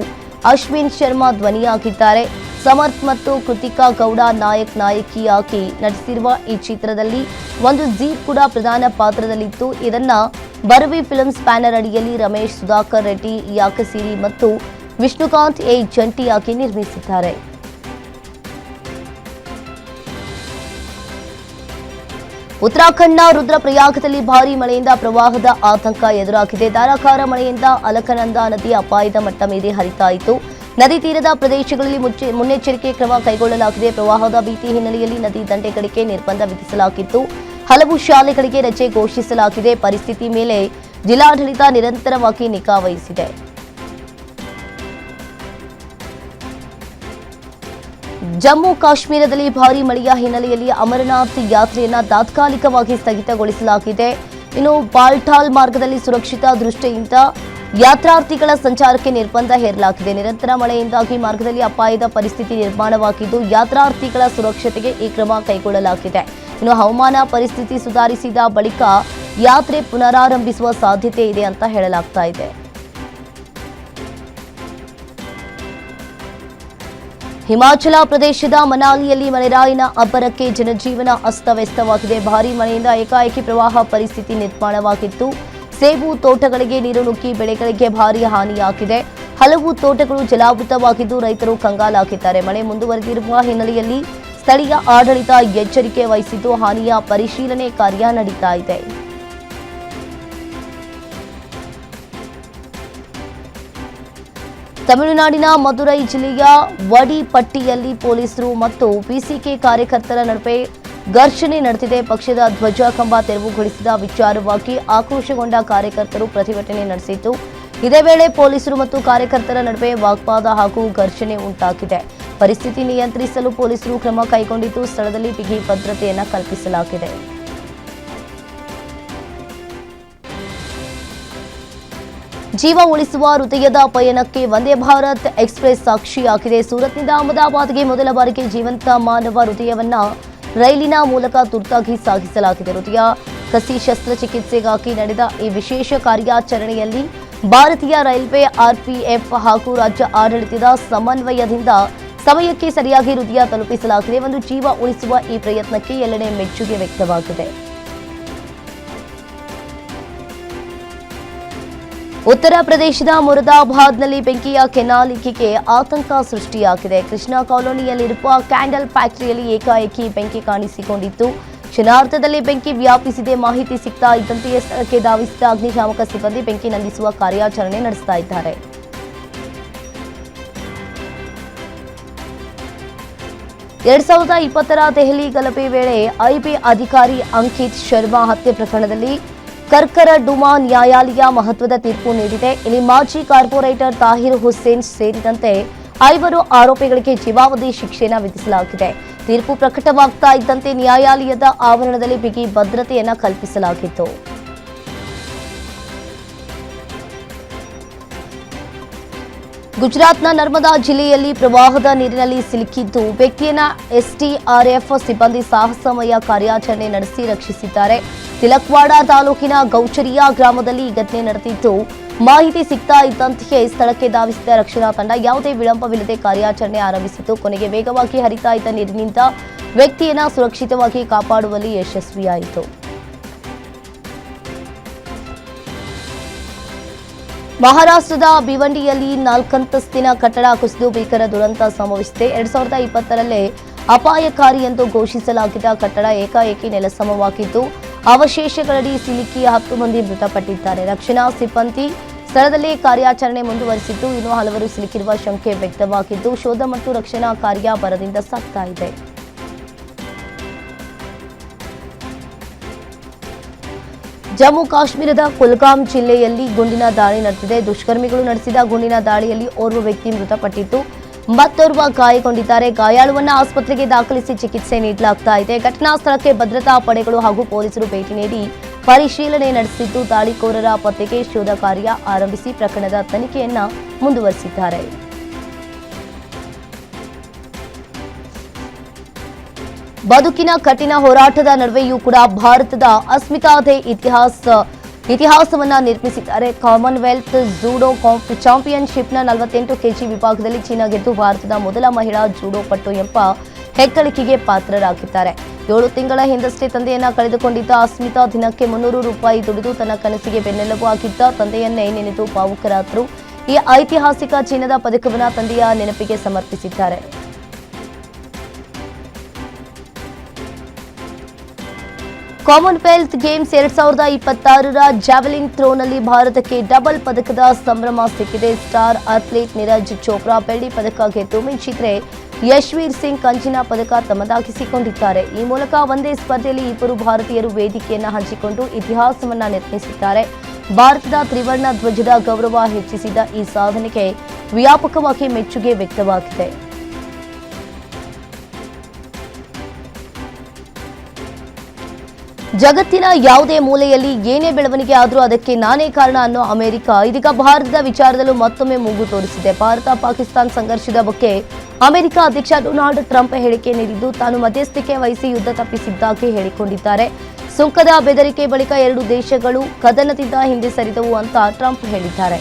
ಅಶ್ವಿನ್ ಶರ್ಮಾ ಧ್ವನಿಯಾಗಿದ್ದಾರೆ. ಸಮರ್ಥ್ ಮತ್ತು ಕೃತಿಕಾ ಗೌಡ ನಾಯಕಿಯಾಗಿ ನಟಿಸಿರುವ ಈ ಚಿತ್ರದಲ್ಲಿ ಒಂದು ಜೀಪ್ ಕೂಡ ಪ್ರಧಾನ ಪಾತ್ರದಲ್ಲಿತ್ತು. ಇದನ್ನ ಬರವಿ ಫಿಲ್ಮ್ಸ್ ಬ್ಯಾನರ್ ಅಡಿಯಲ್ಲಿ ರಮೇಶ್ ಸುಧಾಕರ್ ರೆಡ್ಡಿ ಯಾಕಸಿರಿ ಮತ್ತು ವಿಷ್ಣುಕಾಂತ್ ಜಂಟಿಯಾಗಿ ನಿರ್ಮಿಸಿದ್ದಾರೆ. ಉತ್ತರಾಖಂಡ್ನ ರುದ್ರಪ್ರಯಾಗದಲ್ಲಿ ಭಾರೀ ಮಳೆಯಿಂದ ಪ್ರವಾಹದ ಆತಂಕ ಎದುರಾಗಿದೆ. ಧಾರಾಕಾರ ಮಳೆಯಿಂದ ಅಲಕನಂದಾ ನದಿ ಅಪಾಯದ ಮಟ್ಟ ಮೀರಿ ಹರಿತಾ ಇತ್ತು. ನದಿ ತೀರದ ಪ್ರದೇಶಗಳಲ್ಲಿ ಮುನ್ನೆಚ್ಚರಿಕೆ ಕ್ರಮ ಕೈಗೊಳ್ಳಲಾಗಿದೆ. ಪ್ರವಾಹದ ಭೀತಿ ಹಿನ್ನೆಲೆಯಲ್ಲಿ ನದಿ ದಂಡೆಗಳಿಗೆ ನಿರ್ಬಂಧ ವಿಧಿಸಲಾಗಿತ್ತು. ಹಲವು ಶಾಲೆಗಳಿಗೆ ರಜೆ ಘೋಷಿಸಲಾಗಿದೆ. ಪರಿಸ್ಥಿತಿ ಮೇಲೆ ಜಿಲ್ಲಾಡಳಿತ ನಿರಂತರವಾಗಿ ನಿಗಾ ವಹಿಸಿದೆ. ಜಮ್ಮು ಕಾಶ್ಮೀರದಲ್ಲಿ ಭಾರೀ ಮಳೆಯ ಹಿನ್ನೆಲೆಯಲ್ಲಿ ಅಮರನಾಥ್ ಯಾತ್ರೆಯನ್ನು ತಾತ್ಕಾಲಿಕವಾಗಿ ಸ್ಥಗಿತಗೊಳಿಸಲಾಗಿದೆ. ಇನ್ನು ಬಾಲ್ಟಾಲ್ ಮಾರ್ಗದಲ್ಲಿ ಸುರಕ್ಷಿತ ದೃಷ್ಟಿಯಿಂದ ಯಾತ್ರಾರ್ಥಿಗಳ ಸಂಚಾರಕ್ಕೆ ನಿರ್ಬಂಧ ಹೇರಲಾಗಿದೆ. ನಿರಂತರ ಮಳೆಯಿಂದಾಗಿ ಮಾರ್ಗದಲ್ಲಿ ಅಪಾಯದ ಪರಿಸ್ಥಿತಿ ನಿರ್ಮಾಣವಾಗಿದ್ದು ಯಾತ್ರಾರ್ಥಿಗಳ ಸುರಕ್ಷತೆಗೆ ಈ ಕ್ರಮ ಕೈಗೊಳ್ಳಲಾಗಿದೆ. ಇನ್ನು ಹವಾಮಾನ ಪರಿಸ್ಥಿತಿ ಸುಧಾರಿಸಿದ ಬಳಿಕ ಯಾತ್ರೆ ಪುನರಾರಂಭಿಸುವ ಸಾಧ್ಯತೆ ಇದೆ ಅಂತ ಹೇಳಲಾಗ್ತಾ ಇದೆ. ಹಿಮಾಚಲ ಪ್ರದೇಶದ ಮನಾಲಿಯಲ್ಲಿ ಮಳೆರಾಯಿನ ಅಬ್ಬರಕ್ಕೆ ಜನಜೀವನ ಅಸ್ತವ್ಯಸ್ತವಾಗಿದೆ. ಭಾರೀ ಮಳೆಯಿಂದ ಏಕಾಏಕಿ ಪ್ರವಾಹ ಪರಿಸ್ಥಿತಿ ನಿರ್ಮಾಣವಾಗಿತ್ತು. ಸೇಬು ತೋಟಗಳಿಗೆ ನೀರು ನುಗ್ಗಿ ಬೆಳೆಗಳಿಗೆ ಭಾರೀ ಹಾನಿಯಾಗಿದೆ. ಹಲವು ತೋಟಗಳು ಜಲಾವೃತವಾಗಿದ್ದು ರೈತರು ಕಂಗಾಲಾಗಿದ್ದಾರೆ. ಮಳೆ ಮುಂದುವರೆದಿರುವ ಹಿನ್ನೆಲೆಯಲ್ಲಿ ಸ್ಥಳೀಯ ಆಡಳಿತ ಎಚ್ಚರಿಕೆ ವಹಿಸಿದ್ದು ಹಾನಿಯ ಪರಿಶೀಲನೆ ಕಾರ್ಯ ನಡೀತಾ ಇದೆ. ತಮಿಳುನಾಡಿನ ಮದುರೈ ಜಿಲ್ಲೆಯ ವಡಿಪಟ್ಟಿಯಲ್ಲಿ ಪೊಲೀಸರು ಮತ್ತು ಪಿಸಿಕೆ ಕಾರ್ಯಕರ್ತರ ನಡುವೆ ಘರ್ಷಣೆ ನಡೆದಿದೆ. ಪಕ್ಷದ ಧ್ವಜ ಕಂಬ ತೆರವುಗೊಳಿಸಿದ ವಿಚಾರವಾಗಿ ಆಕ್ರೋಶಗೊಂಡ ಕಾರ್ಯಕರ್ತರು ಪ್ರತಿಭಟನೆ ನಡೆಸಿದ್ದು, ಇದೇ ವೇಳೆ ಪೊಲೀಸರು ಮತ್ತು ಕಾರ್ಯಕರ್ತರ ನಡುವೆ ವಾಗ್ವಾದ ಹಾಗೂ ಘರ್ಷಣೆ ಉಂಟಾಗಿದೆ. ಪರಿಸ್ಥಿತಿ ನಿಯಂತ್ರಿಸಲು ಪೊಲೀಸರು ಕ್ರಮ ಕೈಗೊಂಡಿದ್ದು ಸ್ಥಳದಲ್ಲಿ ಬಿಗಿ ಭದ್ರತೆಯನ್ನು ಕಲ್ಪಿಸಲಾಗಿದೆ. ಜೀವ ಉಳಿಸುವ ಹೃದಯದ ಪಯಣಕ್ಕೆ ವಂದೇ ಭಾರತ್ ಎಕ್ಸ್ಪ್ರೆಸ್ ಸಾಕ್ಷಿಯಾಗಿದೆ. ಸೂರತ್ನಿಂದ ಅಹಮದಾಬಾದ್ಗೆ ಮೊದಲ ಬಾರಿಗೆ ಜೀವಂತ ಮಾನವ ಹೃದಯವನ್ನ ರೈಲಿನ ಮೂಲಕ ತುರ್ತಾಗಿ ಸಾಗಿಸಲಾಗಿದೆ. ಹೃದಯ ಕಸಿ ಶಸ್ತ್ರಚಿಕಿತ್ಸೆಗಾಗಿ ನಡೆದ ಈ ವಿಶೇಷ ಕಾರ್ಯಾಚರಣೆಯಲ್ಲಿ ಭಾರತೀಯ ರೈಲ್ವೆ, ಆರ್ಪಿಎಫ್ ಹಾಗೂ ರಾಜ್ಯ ಆಡಳಿತದ ಸಮನ್ವಯದಿಂದ ಸಮಯಕ್ಕೆ ಸರಿಯಾಗಿ ಹೃದಯ ತಲುಪಿಸಲಾಗಿದೆ. ಒಂದು ಜೀವ ಉಳಿಸುವ ಈ ಪ್ರಯತ್ನಕ್ಕೆ ಎಲ್ಲೆಡೆ ಮೆಚ್ಚುಗೆ ವ್ಯಕ್ತವಾಗಿದೆ. ಉತ್ತರ ಪ್ರದೇಶದ ಮುರಾದಾಬಾದ್ನಲ್ಲಿ ಬೆಂಕಿಯ ಕೆನಾಲಿಕೆಗೆ ಆತಂಕ ಸೃಷ್ಟಿಯಾಗಿದೆ. ಕೃಷ್ಣಾ ಕಾಲೋನಿಯಲ್ಲಿರುವ ಕ್ಯಾಂಡಲ್ ಫ್ಯಾಕ್ಟರಿಯಲ್ಲಿ ಏಕಾಏಕಿ ಬೆಂಕಿ ಕಾಣಿಸಿಕೊಂಡಿತ್ತು. ಕ್ಷಣಾರ್ಧದಲ್ಲಿ ಬೆಂಕಿ ವ್ಯಾಪಿಸಿದೆ. ಮಾಹಿತಿ ಸಿಗ್ತಾ ಇದ್ದಂತೆಯೇ ಸ್ಥಳಕ್ಕೆ ಧಾವಿಸಿದ ಅಗ್ನಿಶಾಮಕ ಸಿಬ್ಬಂದಿ ಬೆಂಕಿ ನಂದಿಸುವ ಕಾರ್ಯಾಚರಣೆ ನಡೆಸ್ತಾ ಇದ್ದಾರೆ. 2020ರ ದೆಹಲಿ ಗಲಭೆ ವೇಳೆ ಐಬಿ ಅಧಿಕಾರಿ ಅಂಕಿತ್ ಶರ್ಮಾ ಹತ್ಯೆ ಪ್ರಕರಣದಲ್ಲಿ ಕರ್ಕರಡುಮಾ ನ್ಯಾಯಾಲಯ ಮಹತ್ವದ ತೀರ್ಪು ನೀಡಿದೆ. ಇಲ್ಲಿ ಮಾಜಿ ಕಾರ್ಪೊರೇಟರ್ ತಾಹಿರ್ ಹುಸೇನ್ ಸೇರಿದಂತೆ 5 ಆರೋಪಿಗಳಿಗೆ ಜೀವಾವಧಿ ಶಿಕ್ಷೆಯನ್ನು ವಿಧಿಸಲಾಗಿದೆ. ತೀರ್ಪು ಪ್ರಕಟವಾಗ್ತಾ ಇದ್ದಂತೆ ನ್ಯಾಯಾಲಯದ ಆವರಣದಲ್ಲಿ ಬಿಗಿ ಭದ್ರತೆಯನ್ನು ಕಲ್ಪಿಸಲಾಗಿತ್ತು. ಗುಜರಾತ್ನ ನರ್ಮದಾ ಜಿಲ್ಲೆಯಲ್ಲಿ ಪ್ರವಾಹದ ನೀರಿನಲ್ಲಿ ಸಿಲುಕಿದ್ದು ವ್ಯಕ್ತಿಯನ್ನ ಎಸ್ಡಿಆರ್ಎಫ್ ಸಿಬ್ಬಂದಿ ಸಾಹಸಮಯ ಕಾರ್ಯಾಚರಣೆ ನಡೆಸಿ ರಕ್ಷಿಸಿದ್ದಾರೆ. ತಿಲಕ್ವಾಡ ತಾಲೂಕಿನ ಗೌಚರಿಯಾ ಗ್ರಾಮದಲ್ಲಿ ಈ ಘಟನೆ ನಡೆದಿದ್ದು, ಮಾಹಿತಿ ಸಿಗ್ತಾ ಇದ್ದಂತೆಯೇ ಸ್ಥಳಕ್ಕೆ ಧಾವಿಸಿದ ರಕ್ಷಣಾ ತಂಡ ಯಾವುದೇ ವಿಳಂಬವಿಲ್ಲದೆ ಕಾರ್ಯಾಚರಣೆ ಆರಂಭಿಸಿತು. ಕೊನೆಗೆ ವೇಗವಾಗಿ ಹರಿತಾ ಇದ್ದ ನೀರಿನಿಂದ ವ್ಯಕ್ತಿಯನ್ನ ಸುರಕ್ಷಿತವಾಗಿ ಕಾಪಾಡುವಲ್ಲಿ ಯಶಸ್ವಿಯಾಯಿತು. ಮಹಾರಾಷ್ಟ್ರದ ಭಿವಂಡಿಯಲ್ಲಿ 4 ಅಂತಸ್ತಿನ ಕಟ್ಟಡ ಕುಸಿದು ಭೀಕರ ದುರಂತ ಸಂಭವಿಸಿದೆ. 2020ರಲ್ಲೇ ಅಪಾಯಕಾರಿ ಎಂದು ಘೋಷಿಸಲಾಗಿದ್ದ ಕಟ್ಟಡ ಏಕಾಏಕಿ ನೆಲಸಮವಾಗಿದ್ದು, ಅವಶೇಷಗಳಡಿ ಸಿಲುಕಿ 10 ಮಂದಿ ಮೃತಪಟ್ಟಿದ್ದಾರೆ. ರಕ್ಷಣಾ ಸಿಬ್ಬಂದಿ ಸ್ಥಳದಲ್ಲಿ ಕಾರ್ಯಾಚರಣೆ ಮುಂದುವರಿಸಿದ್ದು, ಇನ್ನೂ ಹಲವರು ಸಿಲುಕಿರುವ ಶಂಕೆ ವ್ಯಕ್ತವಾಗಿದ್ದು, ಶೋಧ ಮತ್ತು ರಕ್ಷಣಾ ಕಾರ್ಯ ಭರದಿಂದ ಸಾಗ್ತಾ ಇದೆ. ಜಮ್ಮು ಕಾಶ್ಮೀರದ ಕುಲ್ಗಾಮ್ ಜಿಲ್ಲೆಯಲ್ಲಿ ಗುಂಡಿನ ದಾಳಿ ನಡೆದಿದೆ. ದುಷ್ಕರ್ಮಿಗಳು ನಡೆಸಿದ ಗುಂಡಿನ ದಾಳಿಯಲ್ಲಿ ಓರ್ವ ವ್ಯಕ್ತಿ ಮೃತಪಟ್ಟಿದ್ದು, ಮತ್ತೋರ್ವ ಗಾಯಗೊಂಡಿದ್ದಾರೆ. ಗಾಯಾಳುವನ್ನ ಆಸ್ಪತ್ರೆಗೆ ದಾಖಲಿಸಿ ಚಿಕಿತ್ಸೆ ನೀಡಲಾಗ್ತಾ ಇದೆ. ಘಟನಾ ಸ್ಥಳಕ್ಕೆ ಭದ್ರತಾ ಪಡೆಗಳು ಹಾಗೂ ಪೊಲೀಸರು ಭೇಟಿ ನೀಡಿ ಪರಿಶೀಲನೆ ನಡೆಸಿದ್ದು, ದಾಳಿಕೋರರ ಪತ್ತೆಗೆ ಶೋಧ ಕಾರ್ಯ ಆರಂಭಿಸಿ ಪ್ರಕರಣದ ತನಿಖೆಯನ್ನ ಮುಂದುವರಿಸಿದ್ದಾರೆ. ಬದುಕಿನ ಕಠಿಣ ಹೋರಾಟದ ನಡುವೆಯೂ ಕೂಡ ಭಾರತದ ಅಸ್ಮಿತಾದೇ ಇತಿಹಾಸ ಇತಿಹಾಸವನ್ನ ನಿರ್ಮಿಸಿದ್ದಾರೆ. ಕಾಮನ್ವೆಲ್ತ್ ಜೂಡೋ ಚಾಂಪಿಯನ್ಶಿಪ್ನ 48 ಕೆಜಿ ವಿಭಾಗದಲ್ಲಿ ಚೀನಾ ಗೆದ್ದು ಭಾರತದ ಮೊದಲ ಮಹಿಳಾ ಜೂಡೋ ಪಟು ಎಂಬ ಹೆಗ್ಗಳಿಕೆಗೆ ಪಾತ್ರರಾಗಿದ್ದಾರೆ. 7 ತಿಂಗಳ ಹಿಂದಷ್ಟೇ ತಂದೆಯನ್ನ ಕಳೆದುಕೊಂಡಿದ್ದ ಅಸ್ಮಿತಾ ದಿನಕ್ಕೆ 300 ರೂಪಾಯಿ ದುಡಿದು ತನ್ನ ಕನಸಿಗೆ ಬೆನ್ನೆಲುಬು ಆಗಿದ್ದ ತಂದೆಯನ್ನೇ ನೆನೆದು ಭಾವುಕರಾದರು. ಈ ಐತಿಹಾಸಿಕ ಚಿನ್ನದ ಪದಕವನ್ನ ತಂದೆಯ ನೆನಪಿಗೆ ಸಮರ್ಪಿಸಿದ್ದಾರೆ. ಕಾಮನ್ವೆಲ್ತ್ ಗೇಮ್ಸ್ 2026ರ ಜಾವೆಲಿನ್ ಥ್ರೋನಲ್ಲಿ ಭಾರತಕ್ಕೆ ಡಬಲ್ ಪದಕದ ಸಂಭ್ರಮ ಸಿಕ್ಕಿದೆ. ಸ್ಟಾರ್ ಅಥ್ಲೀಟ್ ನೀರಜ್ ಚೋಪ್ರಾ ಬೆಳ್ಳಿ ಪದಕ ಗೆದ್ದು ಮಿಂಚಿದ್ರೆ ಯಶ್ವೀರ್ ಸಿಂಗ್ ಕಂಚಿನ ಪದಕ ತಮ್ಮದಾಗಿಸಿಕೊಂಡಿದ್ದಾರೆ. ಈ ಮೂಲಕ ಒಂದೇ ಸ್ಪರ್ಧೆಯಲ್ಲಿ ಇಬ್ಬರು ಭಾರತೀಯರು ವೇದಿಕೆಯನ್ನು ಹಂಚಿಕೊಂಡು ಇತಿಹಾಸವನ್ನ ನಿರ್ಮಿಸಿದ್ದಾರೆ. ಭಾರತದ ತ್ರಿವರ್ಣ ಧ್ವಜದ ಗೌರವ ಹೆಚ್ಚಿಸಿದ ಈ ಸಾಧನೆಗೆ ವ್ಯಾಪಕವಾಗಿ ಮೆಚ್ಚುಗೆ ವ್ಯಕ್ತವಾಗಿದೆ. ಜಗತ್ತಿನ ಯಾವುದೇ ಮೂಲೆಯಲ್ಲಿ ಏನೇ ಬೆಳವಣಿಗೆ ಆದರೂ ಅದಕ್ಕೆ ನಾನೇ ಕಾರಣ ಅನ್ನೋ ಅಮೆರಿಕ ಇದೀಗ ಭಾರತದ ವಿಚಾರದಲ್ಲೂ ಮತ್ತೊಮ್ಮೆ ಮೂಗು ತೋರಿಸಿದೆ. ಭಾರತ-ಪಾಕಿಸ್ತಾನ ಸಂಘರ್ಷದ ಬಗ್ಗೆ ಅಮೆರಿಕ ಅಧ್ಯಕ್ಷ ಡೊನಾಲ್ಡ್ ಟ್ರಂಪ್ ಹೇಳಿಕೆ ನೀಡಿದ್ದು ತಾನು ಮಧ್ಯಸ್ಥಿಕೆ ವಹಿಸಿ ಯುದ್ಧ ತಪ್ಪಿಸಿದ್ದಾಗಿ ಹೇಳಿಕೊಂಡಿದ್ದಾರೆ. ಸುಂಕದ ಬೆದರಿಕೆ ಬಳಿಕ 2 ದೇಶಗಳು ಕದನದಿಂದ ಹಿಂದೆ ಸರಿದವು ಅಂತ ಟ್ರಂಪ್ ಹೇಳಿದ್ದಾರೆ.